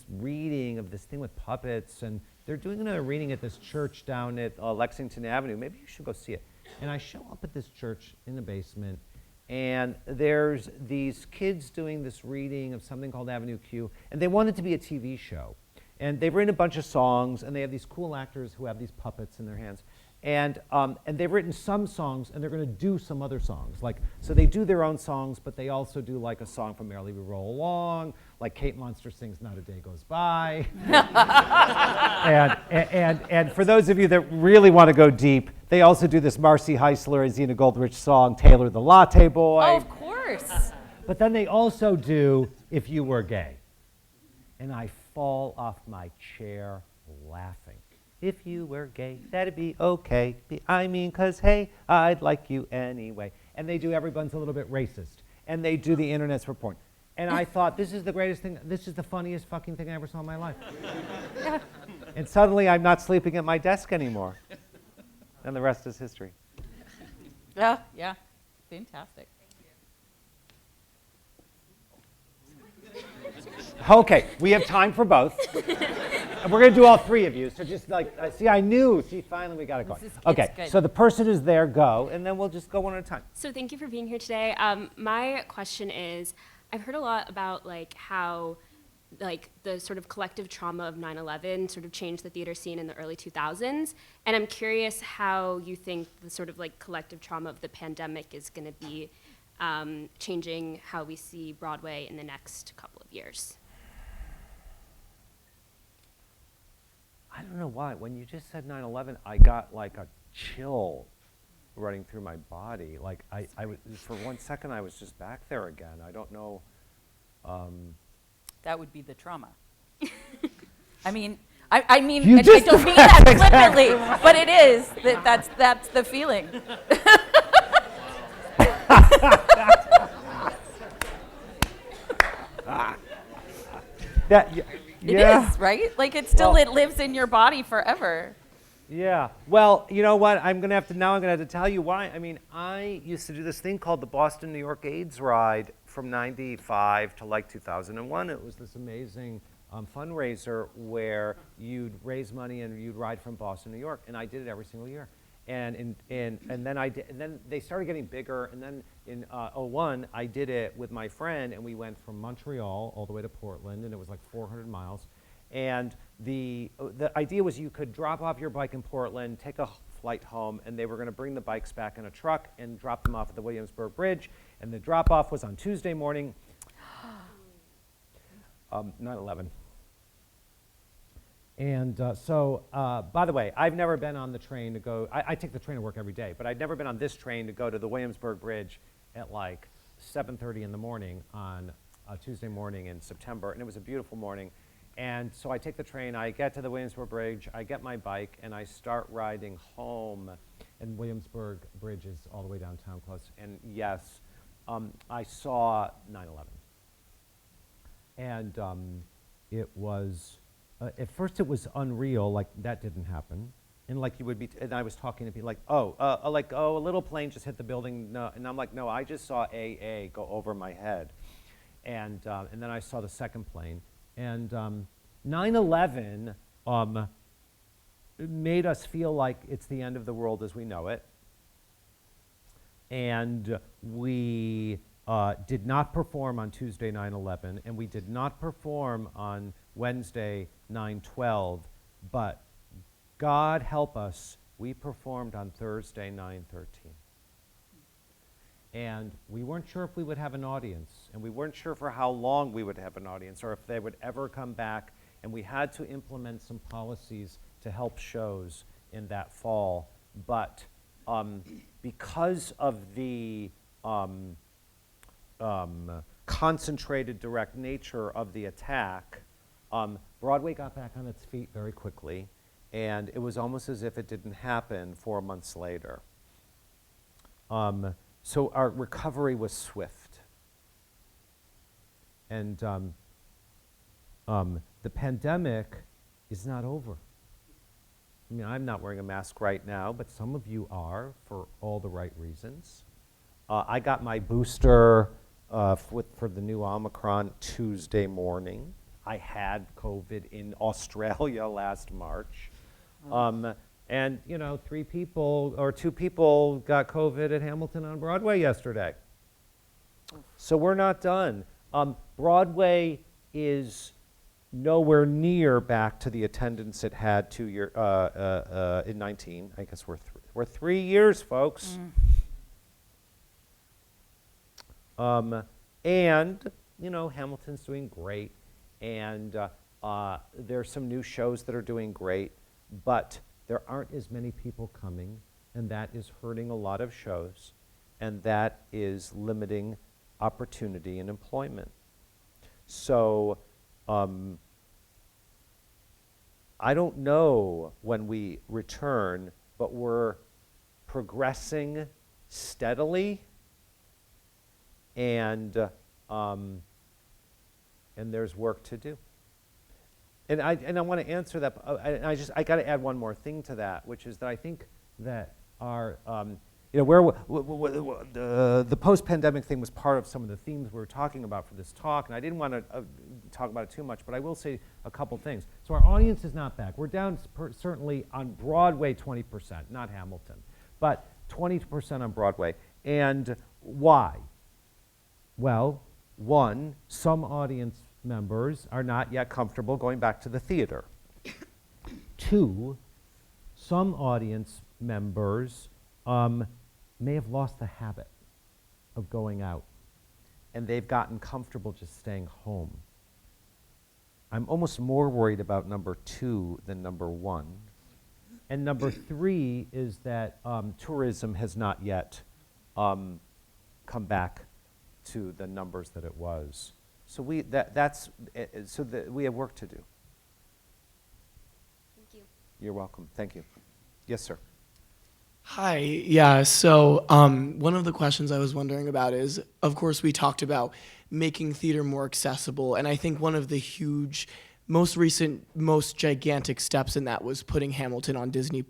Speaker 2: reading of this thing with puppets, and they're doing another reading at this church down at Lexington Avenue. Maybe you should go see it. And I show up at this church in the basement, and there's these kids doing this reading of something called Avenue Q, and they want it to be a TV show. And they've written a bunch of songs, and they have these cool actors who have these puppets in their hands. And they've written some songs, and they're going to do some other songs. So they do their own songs, but they also do a song from Merrily We Roll Along, like Kate Monster sings Not a Day Goes By. and for those of you that really want to go deep, they also do this Marcy Heisler and Zena Goldrich song, Taylor the Latte Boy.
Speaker 3: Oh, of course.
Speaker 2: But then they also do If You Were Gay. And I fall off my chair laughing. If you were gay, that'd be okay. Cause hey, I'd like you anyway. And they do Everyone's a Little Bit Racist. And they do The Internet's Report. And I thought, this is the greatest thing, this is the funniest fucking thing I ever saw in my life. And suddenly I'm not sleeping at my desk anymore. And the rest is history.
Speaker 3: Yeah, fantastic.
Speaker 2: Okay, we have time for both. And we're going to do all three of you. So just see, I knew. See, finally we got it going. Okay,
Speaker 3: good.
Speaker 2: so the person who's there, go, and then we'll just go one at a time.
Speaker 6: So thank you for being here today. My question is, I've heard a lot about how like the sort of collective trauma of 9/11 sort of changed the theater scene in the early 2000s. And I'm curious how you think the sort of like collective trauma of the pandemic is going to be changing how we see Broadway in the next couple of years.
Speaker 2: I don't know why. When you just said 9/11, I got like a chill running through my body. Like for 1 second, I was just back there again. I don't know.
Speaker 7: That would be the trauma. I mean, I mean,
Speaker 2: You
Speaker 7: I
Speaker 2: just-
Speaker 7: don't mean that flippantly, but it is. That's the feeling.
Speaker 2: That,
Speaker 7: It
Speaker 2: yeah.
Speaker 7: is, right? Like it still,
Speaker 2: Well-
Speaker 7: it lives in your body forever.
Speaker 2: Yeah. Well, you know what? I'm gonna have to tell you why. I mean, I used to do this thing called the Boston, New York AIDS Ride from '95 to like 2001. It was this amazing fundraiser where you'd raise money and you'd ride from Boston, New York, and I did it every single year. And then they started getting bigger, and then in '01 I did it with my friend, and we went from Montreal all the way to Portland, and it was like 400 miles. And the idea was you could drop off your bike in Portland, take a flight home, and they were going to bring the bikes back in a truck and drop them off at the Williamsburg Bridge. And the drop-off was on Tuesday morning, 9/11. And by the way, I've never been on the train to go, I take the train to work every day, but I'd never been on this train to go to the Williamsburg Bridge at like 7:30 in the morning on a Tuesday morning in September, and it was a beautiful morning. And so I take the train, I get to the Williamsburg Bridge, I get my bike, and I start riding home. And Williamsburg Bridge is all the way downtown close. And yes, I saw 9/11. And it was, at first it was unreal, like that didn't happen. And like you would be, and I was talking to people like, a little plane just hit the building. No. And I'm like, no, I just saw AA go over my head. And then I saw the second plane. And 9/11 made us feel like it's the end of the world as we know it. And we did not perform on Tuesday, 9/11, and we did not perform on Wednesday, 9/12, but God help us, we performed on Thursday, 9/13. And we weren't sure if we would have an audience, and we weren't sure for how long we would have an audience, or if they would ever come back, and we had to implement some policies to help shows in that fall. But because of the concentrated direct nature of the attack, Broadway got back on its feet very quickly, and it was almost as if it didn't happen 4 months later. So our recovery was swift. And the pandemic is not over. I mean, I'm not wearing a mask right now, but some of you are for all the right reasons. I got my booster for the new Omicron Tuesday morning. I had COVID in Australia last March. And, you know, 2 people got COVID at Hamilton on Broadway yesterday. So we're not done. Broadway is nowhere near back to the attendance it had in 19. I guess we're 3 years, folks. And, you know, Hamilton's doing great. And there's some new shows that are doing great. But there aren't as many people coming, and that is hurting a lot of shows, and that is limiting opportunity and employment. So I don't know when we return, but we're progressing steadily, and there's work to do. And I want to answer that. I got to add one more thing to that, which is that I think that our the post-pandemic thing was part of some of the themes we were talking about for this talk, and I didn't want to talk about it too much, but I will say a couple things. So our audience is not back. We're down certainly on Broadway 20%, not Hamilton, but 20% on Broadway. And why? Well, one, some audience members are not yet comfortable going back to the theater. 2, some audience members may have lost the habit of going out, and they've gotten comfortable just staying home. I'm almost more worried about number 2 than number 1. And number 3 is that tourism has not yet come back to the numbers that it was. So we have work to do.
Speaker 6: Thank you.
Speaker 2: You're welcome. Thank you. Yes, sir.
Speaker 8: Hi, yeah, so one of the questions I was wondering about is, of course, we talked about making theater more accessible, and I think one of the huge, most recent, most gigantic steps in that was putting Hamilton on Disney+.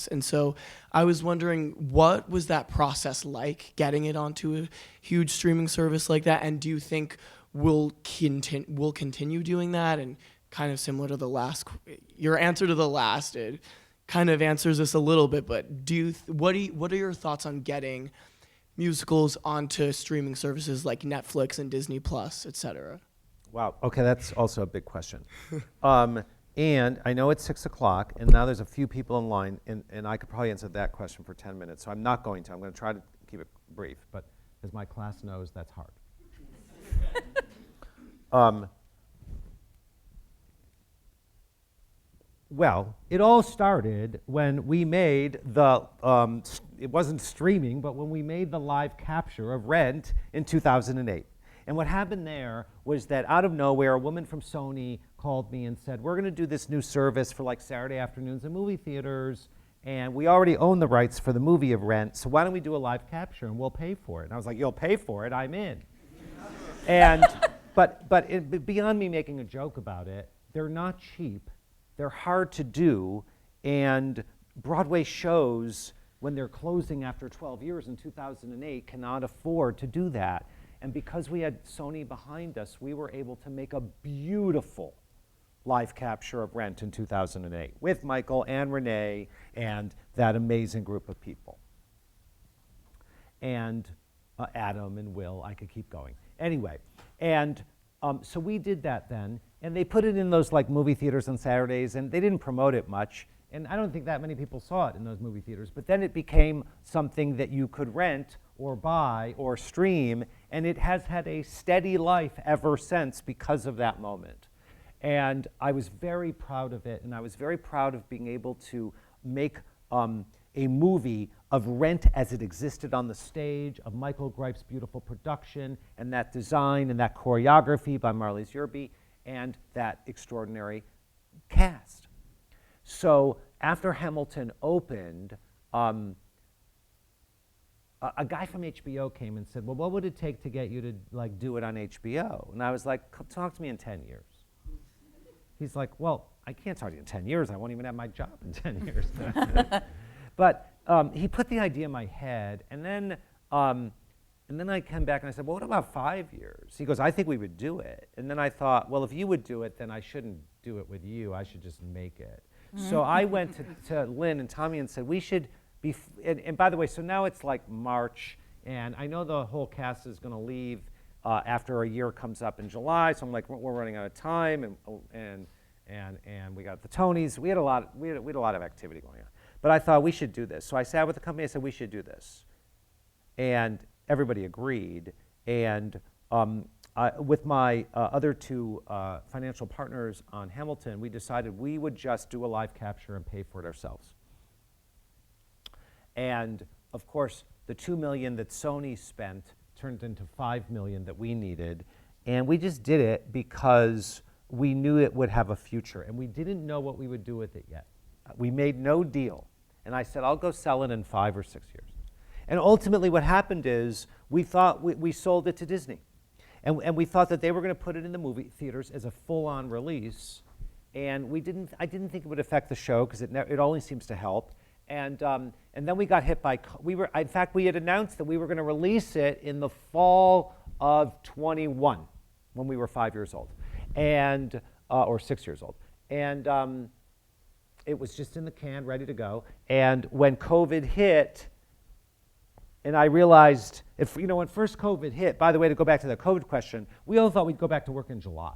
Speaker 8: And so I was wondering, what was that process like, getting it onto a huge streaming service like that, and do you think we'll continue doing that? And kind of similar to the last, your answer to the last, it kind of answers this a little bit, but what are your thoughts on getting musicals onto streaming services like Netflix and Disney Plus, et cetera?
Speaker 2: Wow. Okay, that's also a big question. And I know it's 6 o'clock, and now there's a few people in line, and I could probably answer that question for 10 minutes, so I'm not going to. I'm going to try to keep it brief, but as my class knows, that's hard. Well, it all started when we made the, it wasn't streaming, but when we made the live capture of Rent in 2008. And what happened there was that out of nowhere, a woman from Sony called me and said, we're going to do this new service for like Saturday afternoons in movie theaters, and we already own the rights for the movie of Rent, so why don't we do a live capture and we'll pay for it? And I was like, you'll pay for it, I'm in. And, but beyond me making a joke about it, they're not cheap. They're hard to do, and Broadway shows, when they're closing after 12 years in 2008, cannot afford to do that. And because we had Sony behind us, we were able to make a beautiful live capture of Rent in 2008 with Michael and Renee and that amazing group of people. And Adam and Will, I could keep going. Anyway, and so we did that then. And they put it in those like movie theaters on Saturdays, and they didn't promote it much. And I don't think that many people saw it in those movie theaters. But then it became something that you could rent or buy or stream, and it has had a steady life ever since because of that moment. And I was very proud of it, and I was very proud of being able to make a movie of Rent as it existed on the stage, of Michael Greip's beautiful production, and that design and that choreography by Marlise Yerby, and that extraordinary cast. So after Hamilton opened, a guy from HBO came and said, well, what would it take to get you to like do it on HBO? And I was like, talk to me in 10 years. He's like, well, I can't talk to you in 10 years. I won't even have my job in 10 years. But he put the idea in my head, and then I came back and I said, well, what about 5 years? He goes, I think we would do it. And then I thought, well, if you would do it, then I shouldn't do it with you. I should just make it. So I went to Lynn and Tommy and said, we should be, and by the way, so now it's like March, and I know the whole cast is going to leave after a year comes up in July, so I'm like, we're running out of time, and we got the Tonys. We had a lot of activity going on. But I thought we should do this. So I sat with the company, I said, we should do this. And everybody agreed, and with my other two financial partners on Hamilton, we decided we would just do a live capture and pay for it ourselves. And of course, the $2 million that Sony spent turned into $5 million that we needed, and we just did it because we knew it would have a future, and we didn't know what we would do with it yet. We made no deal, and I said, I'll go sell it in 5 or 6 years. And ultimately what happened is we thought we sold it to Disney. And we thought that they were going to put it in the movie theaters as a full-on release. And I didn't think it would affect the show because it only seems to help. And then we got hit by, in fact, we had announced that we were going to release it in the fall of 21 when we were 5 years old, and or 6 years old. And it was just in the can, ready to go. And when COVID hit, and I realized, when first COVID hit, by the way, to go back to the COVID question, we all thought we'd go back to work in July.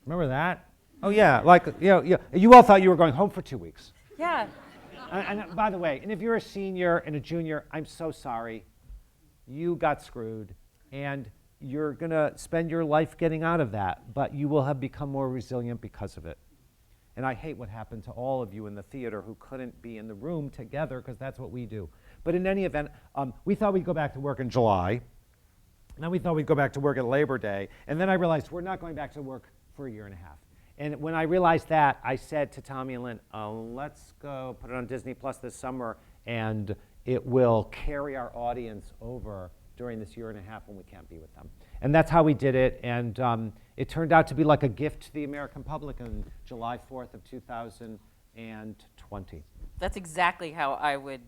Speaker 2: Remember that? Oh yeah, like you all thought you were going home for 2 weeks.
Speaker 3: Yeah.
Speaker 2: And by the way, and if you're a senior and a junior, I'm so sorry. You got screwed, and you're gonna spend your life getting out of that, but you will have become more resilient because of it. And I hate what happened to all of you in the theater who couldn't be in the room together, because that's what we do. But in any event, we thought we'd go back to work in July. Then we thought we'd go back to work at Labor Day. And then I realized we're not going back to work for a year and a half. And when I realized that, I said to Tommy and Lynn, let's go put it on Disney Plus this summer, and it will carry our audience over during this year and a half when we can't be with them. And that's how we did it. And it turned out to be like a gift to the American public on July 4th of 2020.
Speaker 3: That's exactly how I would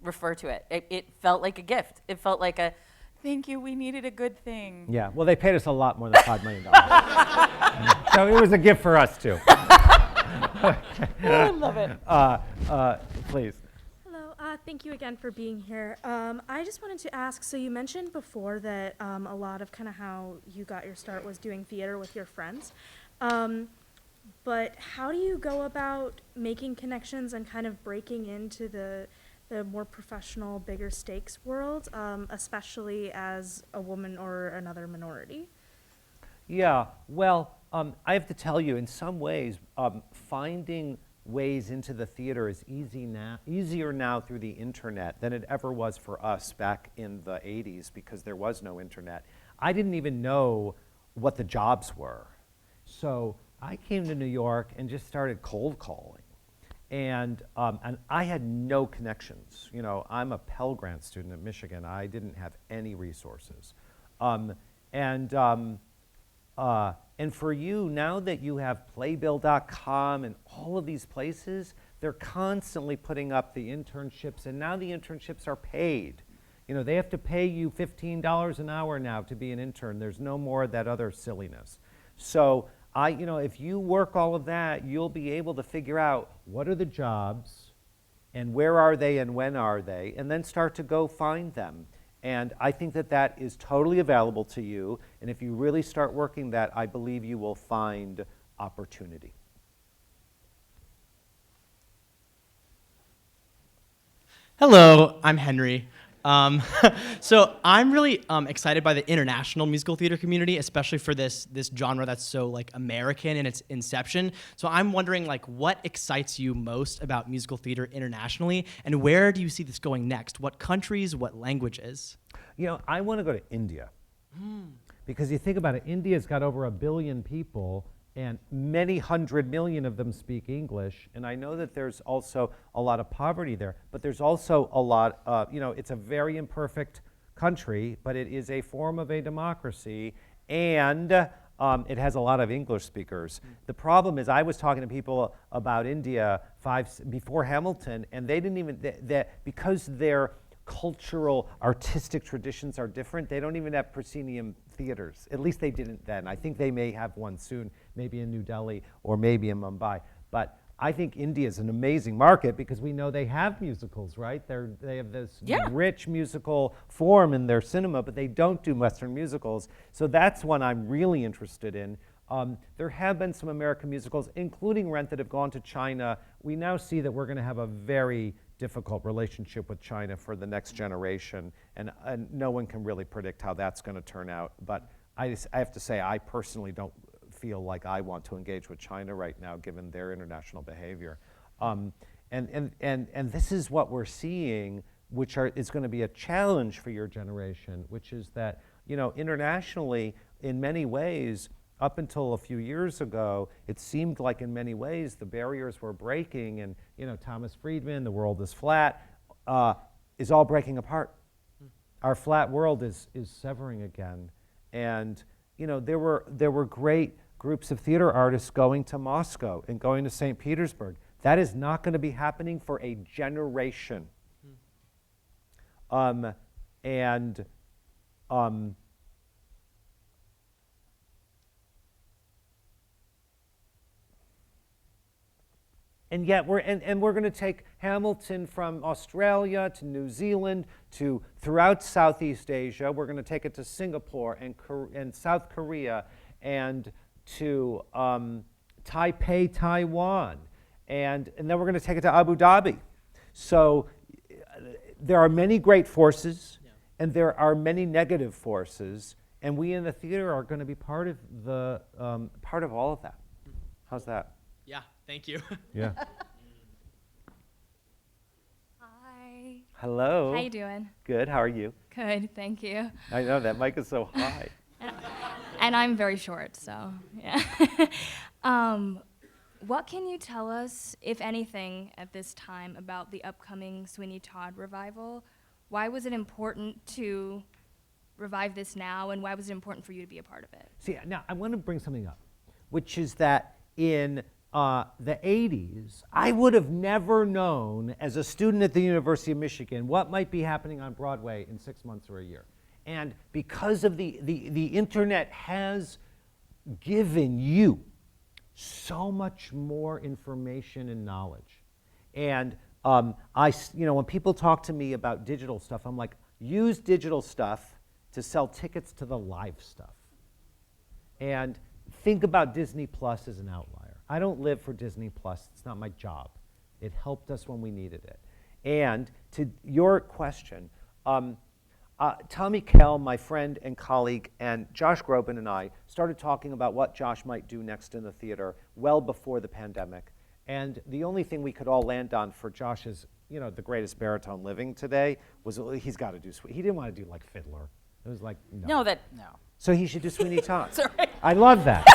Speaker 3: refer to it. It felt like a gift. It felt like a, thank you, we needed a good thing.
Speaker 2: Yeah, well, they paid us a lot more than $5 million. So it was a gift for us, too.
Speaker 3: I love it.
Speaker 2: Please.
Speaker 9: Hello, thank you again for being here. I just wanted to ask, so you mentioned before that a lot of kind of how you got your start was doing theater with your friends. But how do you go about making connections and kind of breaking into the more professional, bigger stakes world, especially as a woman or another minority?
Speaker 2: Yeah, well, I have to tell you, in some ways, finding ways into the theater is easier now through the internet than it ever was for us back in the 80s, because there was no internet. I didn't even know what the jobs were. So I came to New York and just started cold calling. And I had no connections. You know, I'm a Pell Grant student at Michigan. I didn't have any resources. And for you, now that you have Playbill.com and all of these places, they're constantly putting up the internships, and now the internships are paid. You know, they have to pay you $15 an hour now to be an intern. There's no more of that other silliness. So if you work all of that, you'll be able to figure out what are the jobs and where are they and when are they, and then start to go find them. And I think that that is totally available to you. And if you really start working that, I believe you will find opportunity.
Speaker 10: Hello, I'm Henry. So I'm really excited by the international musical theater community, especially for this genre that's so like American in its inception. So I'm wondering, like, what excites you most about musical theater internationally, and where do you see this going next? What countries, what languages?
Speaker 2: You know, I want to go to India. Because you think about it, India's got over 1 billion people, and many 100 million of them speak English. And I know that there's also a lot of poverty there, but there's also a lot of, it's a very imperfect country, but it is a form of a democracy, and it has a lot of English speakers. The problem is, I was talking to people about India before Hamilton, and they didn't even, because their cultural, artistic traditions are different, they don't even have proscenium theaters. At least they didn't then. I think they may have one soon, maybe in New Delhi or maybe in Mumbai. But I think India is an amazing market because we know they have musicals, right? They have this rich musical form in their cinema, but they don't do Western musicals. So that's one I'm really interested in. There have been some American musicals, including Rent, that have gone to China. We now see that we're going to have a very difficult relationship with China for the next generation, and no one can really predict how that's going to turn out. But I have to say, I personally don't feel like I want to engage with China right now, given their international behavior. And this is what we're seeing, which is going to be a challenge for your generation, which is that, internationally, in many ways, up until a few years ago, it seemed like in many ways the barriers were breaking, and Thomas Friedman, The World is Flat, is all breaking apart. Our flat world is severing again, and there were great groups of theater artists going to Moscow and going to St. Petersburg. That is not going to be happening for a generation. And yet we're going to take Hamilton from Australia to New Zealand to throughout Southeast Asia. We're going to take it to Singapore and South Korea. and to Taipei, Taiwan, and then we're going to take it to Abu Dhabi. So there are many great forces, and there are many negative forces, and we in the theater are going to be part of the part of all of that. How's that?
Speaker 10: Yeah, thank you.
Speaker 2: Yeah.
Speaker 5: Hi.
Speaker 2: Hello.
Speaker 5: How you doing?
Speaker 2: Good. How are you?
Speaker 5: Good, thank you.
Speaker 2: I know that mic is so high.
Speaker 5: And I'm very short, so yeah. What can you tell us, if anything, at this time about the upcoming Sweeney Todd revival? Why was it important to revive this now, and why was it important for you to be a part of it?
Speaker 2: See, now I want to bring something up, which is that in the 80s, I would have never known as a student at the University of Michigan what might be happening on Broadway in 6 months or a year. And because of the internet has given you so much more information and knowledge. And when people talk to me about digital stuff, I'm like, use digital stuff to sell tickets to the live stuff. And think about Disney Plus as an outlier. I don't live for Disney Plus. It's not my job. It helped us when we needed it. And to your question, Tommy Kell, my friend and colleague, and Josh Groban and I started talking about what Josh might do next in the theater well before the pandemic. And the only thing we could all land on for Josh's, the greatest baritone living today was he's got to do He didn't want to do like Fiddler. It was like, no.
Speaker 3: No.
Speaker 2: So he should do Sweeney Todd.
Speaker 3: Sorry.
Speaker 2: I love that.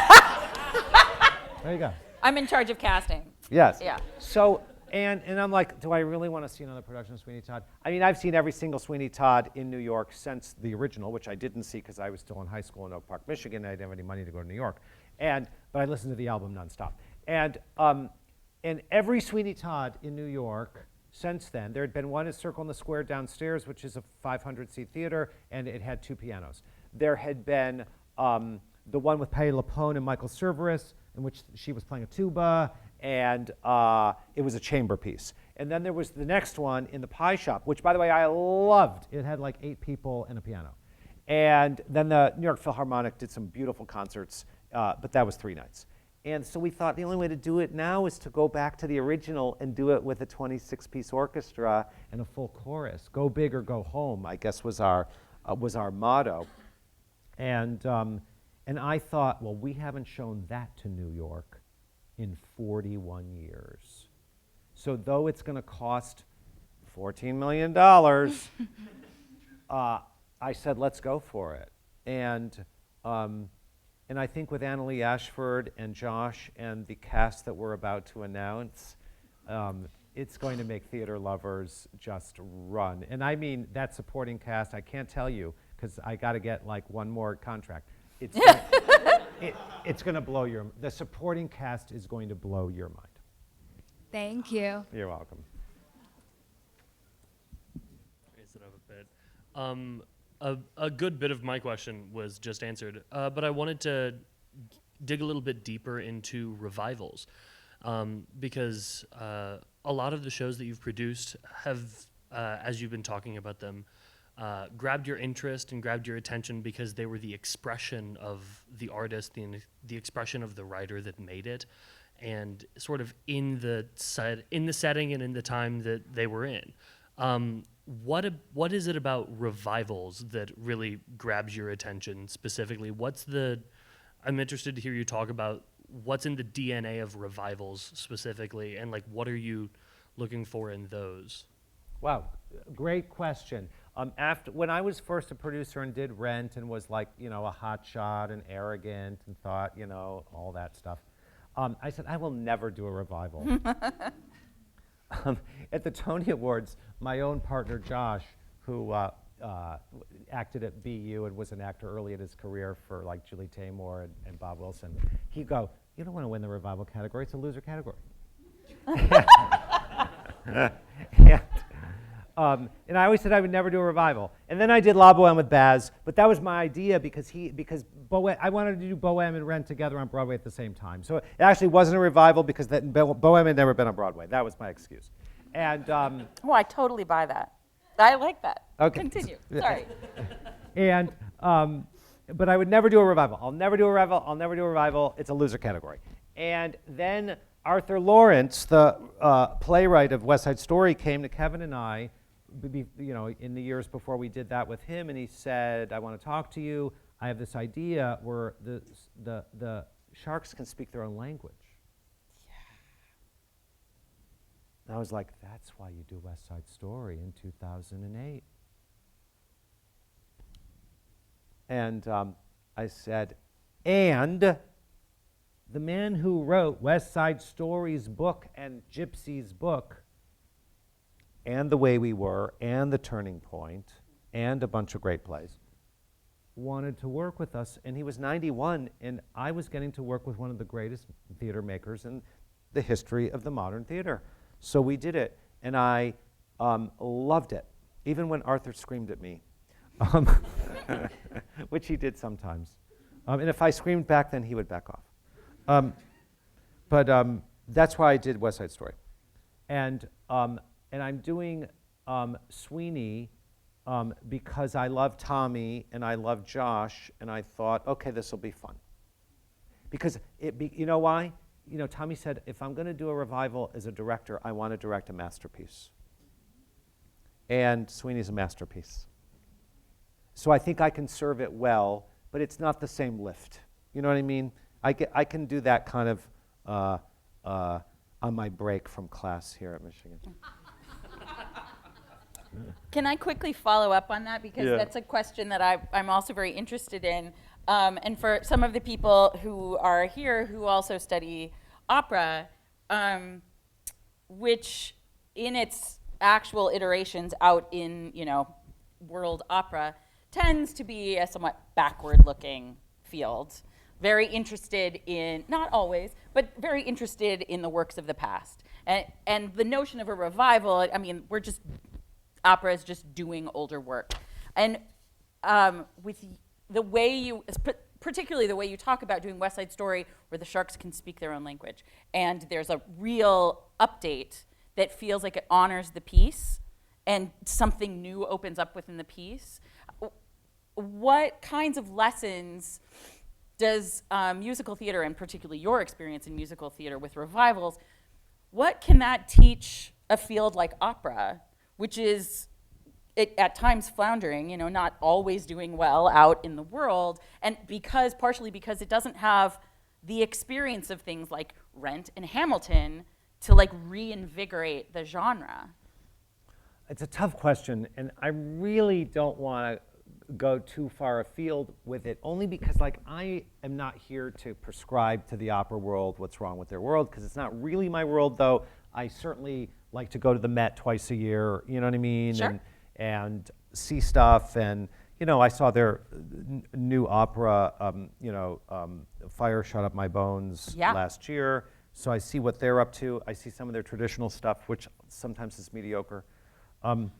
Speaker 2: There you go.
Speaker 3: I'm in charge of casting.
Speaker 2: Yes.
Speaker 3: Yeah.
Speaker 2: So, and I'm like, do I really want to see another production of Sweeney Todd? I mean, I've seen every single Sweeney Todd in New York since the original, which I didn't see because I was still in high school in Oak Park, Michigan. I didn't have any money to go to New York. But I listened to the album nonstop. And every Sweeney Todd in New York since then, there had been one at Circle in the Square downstairs, which is a 500-seat theater, and it had 2 pianos. There had been the one with Patti LuPone and Michael Cerveris, in which she was playing a tuba, and it was a chamber piece. And then there was the next one in the Pie Shop, which, by the way, I loved. It had like 8 people and a piano. And then the New York Philharmonic did some beautiful concerts, but that was 3 nights. And so we thought the only way to do it now is to go back to the original and do it with a 26-piece orchestra and a full chorus. Go big or go home, I guess, was our motto. And I thought, well, we haven't shown that to New York in 41 years. So though it's going to cost $14 million, I said, let's go for it. And I think with Annalee Ashford and Josh and the cast that we're about to announce, it's going to make theater lovers just run. And I mean that supporting cast, I can't tell you, because I got to get like one more contract. It's going to blow the supporting cast is going to blow your mind.
Speaker 5: Thank you.
Speaker 2: You're welcome.
Speaker 11: Raise it up a bit. A good bit of my question was just answered, but I wanted to dig a little bit deeper into revivals, because a lot of the shows that you've produced have, as you've been talking about them, grabbed your interest and grabbed your attention because they were the expression of the artist, the expression of the writer that made it, and sort of in the setting and in the time that they were in. What is it about revivals that really grabs your attention specifically? I'm interested to hear you talk about what's in the DNA of revivals specifically, and like what are you looking for in those?
Speaker 2: Wow, great question. When I was first a producer and did Rent and was like, a hot shot and arrogant and thought, all that stuff, I said, I will never do a revival. At the Tony Awards, my own partner, Josh, who acted at BU and was an actor early in his career for like Julie Taymor and Bob Wilson, he'd go, you don't want to win the revival category, it's a loser category. And I always said I would never do a revival. And then I did La Boheme with Baz, but that was my idea because I wanted to do Boheme and Rent together on Broadway at the same time. So it actually wasn't a revival because Boheme had never been on Broadway. That was my excuse. And
Speaker 3: I totally buy that. I like that.
Speaker 2: Okay.
Speaker 3: Continue. Sorry.
Speaker 2: And but I would never do a revival. I'll never do a revival. I'll never do a revival. It's a loser category. And then Arthur Lawrence, the playwright of West Side Story, came to Kevin and I, in the years before we did that with him, and he said, "I want to talk to you. I have this idea where the sharks can speak their own language." And I was like, "That's why you do West Side Story in 2008." And I said, and the man who wrote West Side Story's book and Gypsy's book and The Way We Were and The Turning Point and a bunch of great plays wanted to work with us. And he was 91, and I was getting to work with one of the greatest theater makers in the history of the modern theater. So we did it, and I loved it, even when Arthur screamed at me, which he did sometimes. And if I screamed back, then he would back off. But that's why I did West Side Story. And I'm doing Sweeney because I love Tommy and I love Josh, and I thought, okay, this will be fun. Because you know why? Tommy said, if I'm going to do a revival as a director, I want to direct a masterpiece. And Sweeney's a masterpiece. So I think I can serve it well, but it's not the same lift. You know what I mean? I can do that kind of on my break from class here at Michigan.
Speaker 3: Can I quickly follow up on that? Because
Speaker 2: Yeah.
Speaker 3: that's a question that I'm also very interested in. And for some of the people who are here who also study opera, which in its actual iterations out in, world opera, tends to be a somewhat backward-looking field. Very interested in, not always, but very interested in the works of the past. And the notion of a revival, opera is just doing older work. And with the way particularly the way you talk about doing West Side Story, where the sharks can speak their own language, and there's a real update that feels like it honors the piece, and something new opens up within the piece. What kinds of lessons does musical theater, and particularly your experience in musical theater with revivals, what can that teach a field like opera, which is at times floundering, not always doing well out in the world, and partially because it doesn't have the experience of things like Rent and Hamilton to reinvigorate the genre?
Speaker 2: It's a tough question, and I really don't want to go too far afield with it, only because I am not here to prescribe to the opera world what's wrong with their world, because it's not really my world, though I certainly like to go to the Met twice a year, you know what I mean?
Speaker 3: Sure.
Speaker 2: And see stuff, and I saw their new opera, Fire Shut Up My Bones last year, so I see what they're up to. I see some of their traditional stuff, which sometimes is mediocre. I want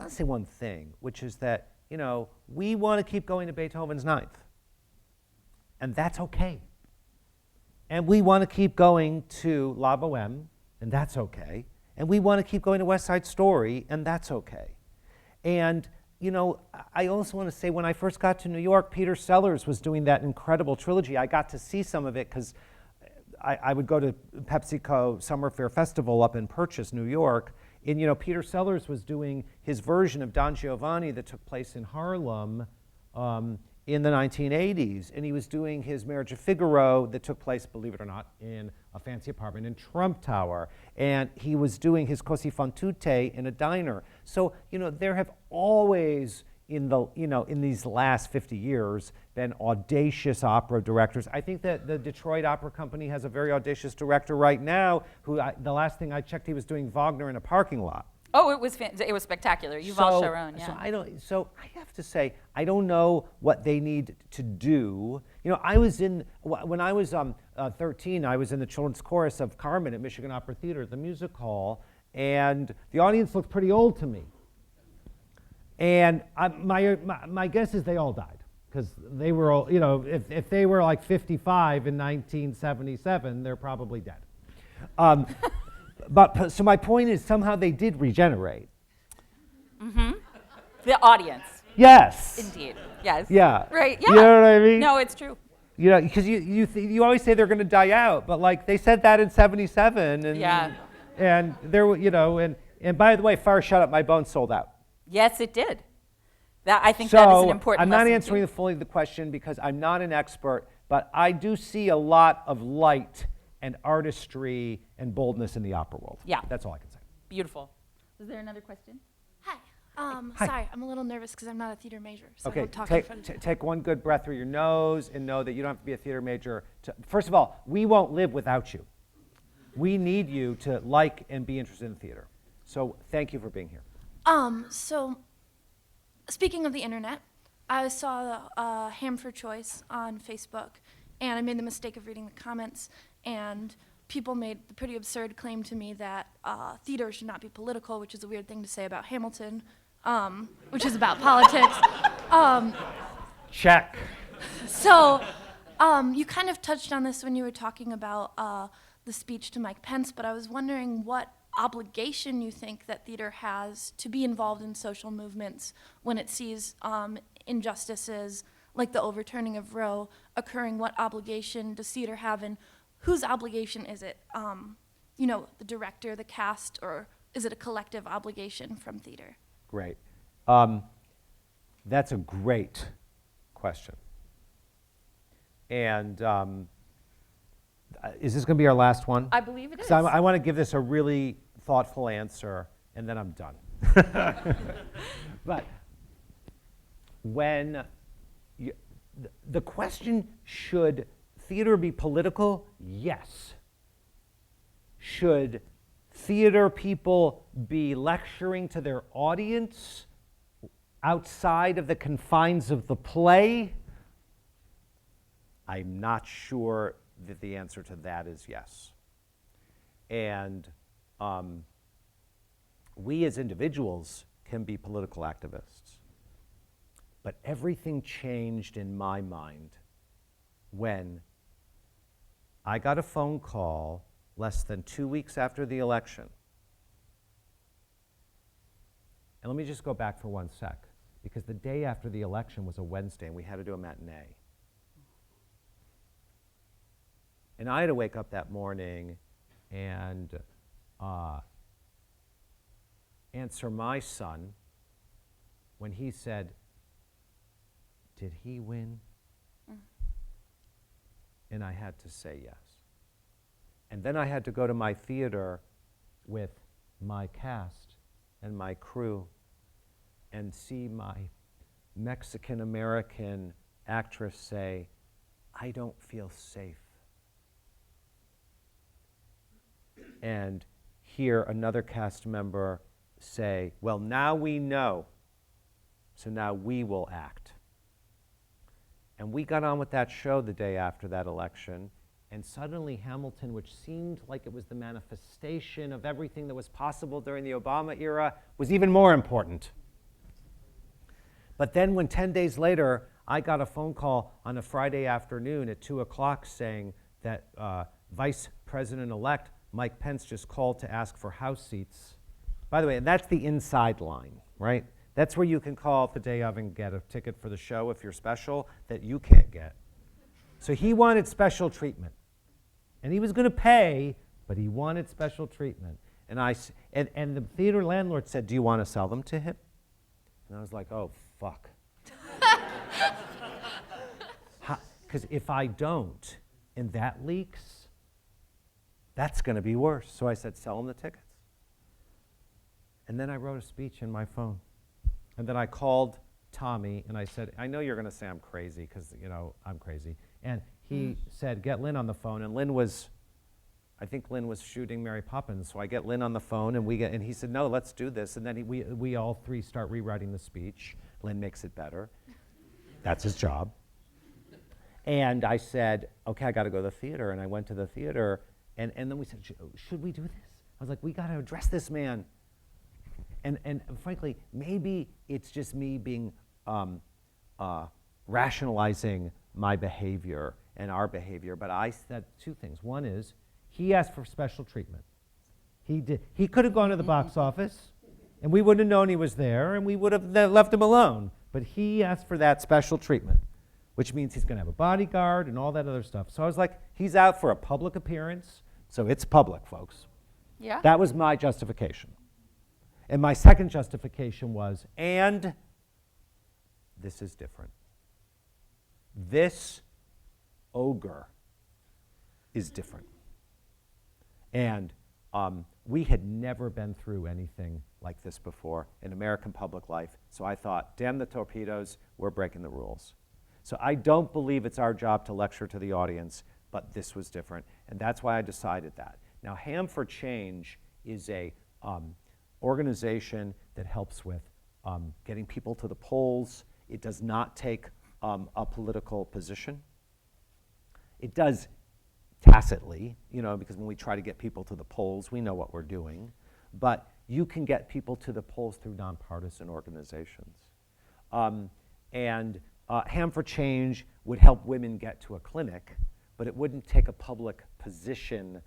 Speaker 2: to say one thing, which is that, we want to keep going to Beethoven's Ninth, and that's okay. And we want to keep going to La Boheme, and that's okay. And we want to keep going to West Side Story, and that's okay. And, I also want to say, when I first got to New York, Peter Sellers was doing that incredible trilogy. I got to see some of it because I would go to PepsiCo Summer Fair Festival up in Purchase, New York, and, Peter Sellers was doing his version of Don Giovanni that took place in Harlem in the 1980s, and he was doing his Marriage of Figaro that took place, believe it or not, in a fancy apartment in Trump Tower, and he was doing his Così fan tutte in a diner. So, there have always, in these last 50 years, been audacious opera directors. I think that the Detroit Opera Company has a very audacious director right now, who the last thing I checked, he was doing Wagner in a parking lot.
Speaker 3: Oh, it was spectacular. Yuval Sharon, yeah.
Speaker 2: So I have to say, I don't know what they need to do. When I was 13, I was in the children's chorus of Carmen at Michigan Opera Theater, the music hall, and the audience looked pretty old to me. And my guess is they all died, because they were all, if they were 55 in 1977, they're probably dead. So my point is somehow they did regenerate.
Speaker 3: The audience.
Speaker 2: Yes.
Speaker 3: Indeed. Yes.
Speaker 2: Yeah.
Speaker 3: Right. Yeah.
Speaker 2: You know what I mean?
Speaker 3: No, it's true.
Speaker 2: You know, because you always say they're going to die out, but like they said that in '77, and
Speaker 3: Yeah.
Speaker 2: and there were, you know, and by the way, Fire Shut Up My Bones sold out.
Speaker 3: Yes, it did. I think
Speaker 2: So
Speaker 3: that is an important
Speaker 2: I'm not
Speaker 3: lesson
Speaker 2: answering
Speaker 3: too.
Speaker 2: fully the question because I'm not an expert, but I do see a lot of light and artistry and boldness in the opera world.
Speaker 3: Yeah.
Speaker 2: That's all I can say.
Speaker 3: Beautiful. Is there another question?
Speaker 9: Hi.
Speaker 2: Hi.
Speaker 9: Sorry, I'm a little nervous because I'm not a theater major, so I
Speaker 2: Okay,
Speaker 9: don't talk in front of
Speaker 2: take one good breath through your nose and know that you don't have to be a theater major. First of all, we won't live without you. We need you to like and be interested in theater. So thank you for being here.
Speaker 9: So speaking of the internet, I saw Ham for Choice on Facebook, and I made the mistake of reading the comments, and people made the pretty absurd claim to me that theater should not be political, which is a weird thing to say about Hamilton, which is about politics.
Speaker 2: Check.
Speaker 9: So you kind of touched on this when you were talking about the speech to Mike Pence, but I was wondering what obligation you think that theater has to be involved in social movements when it sees injustices like the overturning of Roe occurring. What obligation does theater have, and whose obligation is it? You know, the director, the cast, or is it a collective obligation from theater?
Speaker 2: Great. That's a great question. And is this going to be our last one?
Speaker 3: I believe it is.
Speaker 2: So I want to give this a really thoughtful answer, and then I'm done. But when the question, should theater be political? Yes. Should theater people be lecturing to their audience outside of the confines of the play? I'm not sure that the answer to that is yes. And we as individuals can be political activists. But everything changed in my mind when I got a phone call less than 2 weeks after the election. And let me just go back for 1 sec, because the day after the election was a Wednesday and we had to do a matinee. And I had to wake up that morning and answer my son when he said, "Did he win?" And I had to say yes. And then I had to go to my theater with my cast and my crew and see my Mexican-American actress say, "I don't feel safe." And hear another cast member say, "Well, now we know, so now we will act." And we got on with that show the day after that election, and suddenly Hamilton, which seemed like it was the manifestation of everything that was possible during the Obama era, was even more important. But then when 10 days later, I got a phone call on a Friday afternoon at 2 o'clock saying that Vice President-elect Mike Pence just called to ask for House seats. By the way, and that's the inside line, right? That's where you can call the day of and get a ticket for the show if you're special that you can't get. So he wanted special treatment. And he was going to pay, but he wanted special treatment. And the theater landlord said, "Do you want to sell them to him?" And I was like, "Oh, fuck." Because if I don't, and that leaks, that's going to be worse. So I said, "Sell him the tickets." And then I wrote a speech in my phone. And then I called Tommy and I said, "I know you're going to say I'm crazy because, you know, I'm crazy." And he said, "Get Lin on the phone." And I think Lin was shooting Mary Poppins. So I get Lin on the phone and he said, "No, let's do this." And then we all three start rewriting the speech. Lin makes it better. That's his job. And I said, "Okay, I got to go to the theater." And I went to the theater and then we said, "Should we do this?" I was like, "We got to address this man." And frankly, maybe it's just me being rationalizing my behavior and our behavior, but I said two things. One is, He asked for special treatment. He did. He could have gone to the box office, and we wouldn't have known he was there, and we would have left him alone. But he asked for that special treatment, which means he's going to have a bodyguard and all that other stuff. So I was like, he's out for a public appearance, so it's public, folks.
Speaker 3: Yeah.
Speaker 2: That was my justification. And my second justification was, and this is different. This ogre is different. And we had never been through anything like this before in American public life. So I thought, damn the torpedoes, we're breaking the rules. So I don't believe it's our job to lecture to the audience, but this was different. And that's why I decided that. Now, Ham for Change is a organization that helps with getting people to the polls. It does not take a political position. It does tacitly, because when we try to get people to the polls, we know what we're doing. But you can get people to the polls through nonpartisan organizations. Ham for Change would help women get to a clinic, but it wouldn't take a public position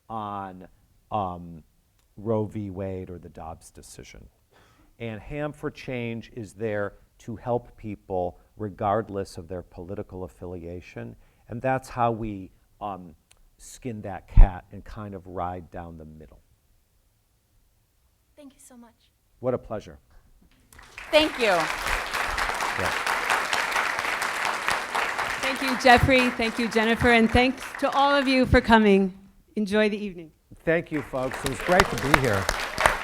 Speaker 2: on Roe v. Wade or the Dobbs decision. And Ham for Change is there to help people regardless of their political affiliation. And that's how we skin that cat and kind of ride down the middle.
Speaker 9: Thank you so much.
Speaker 2: What a pleasure.
Speaker 3: Thank you.
Speaker 2: Yeah.
Speaker 1: Thank you, Jeffrey. Thank you, Jennifer. And thanks to all of you for coming. Enjoy the evening.
Speaker 2: Thank you, folks. It was great to be here.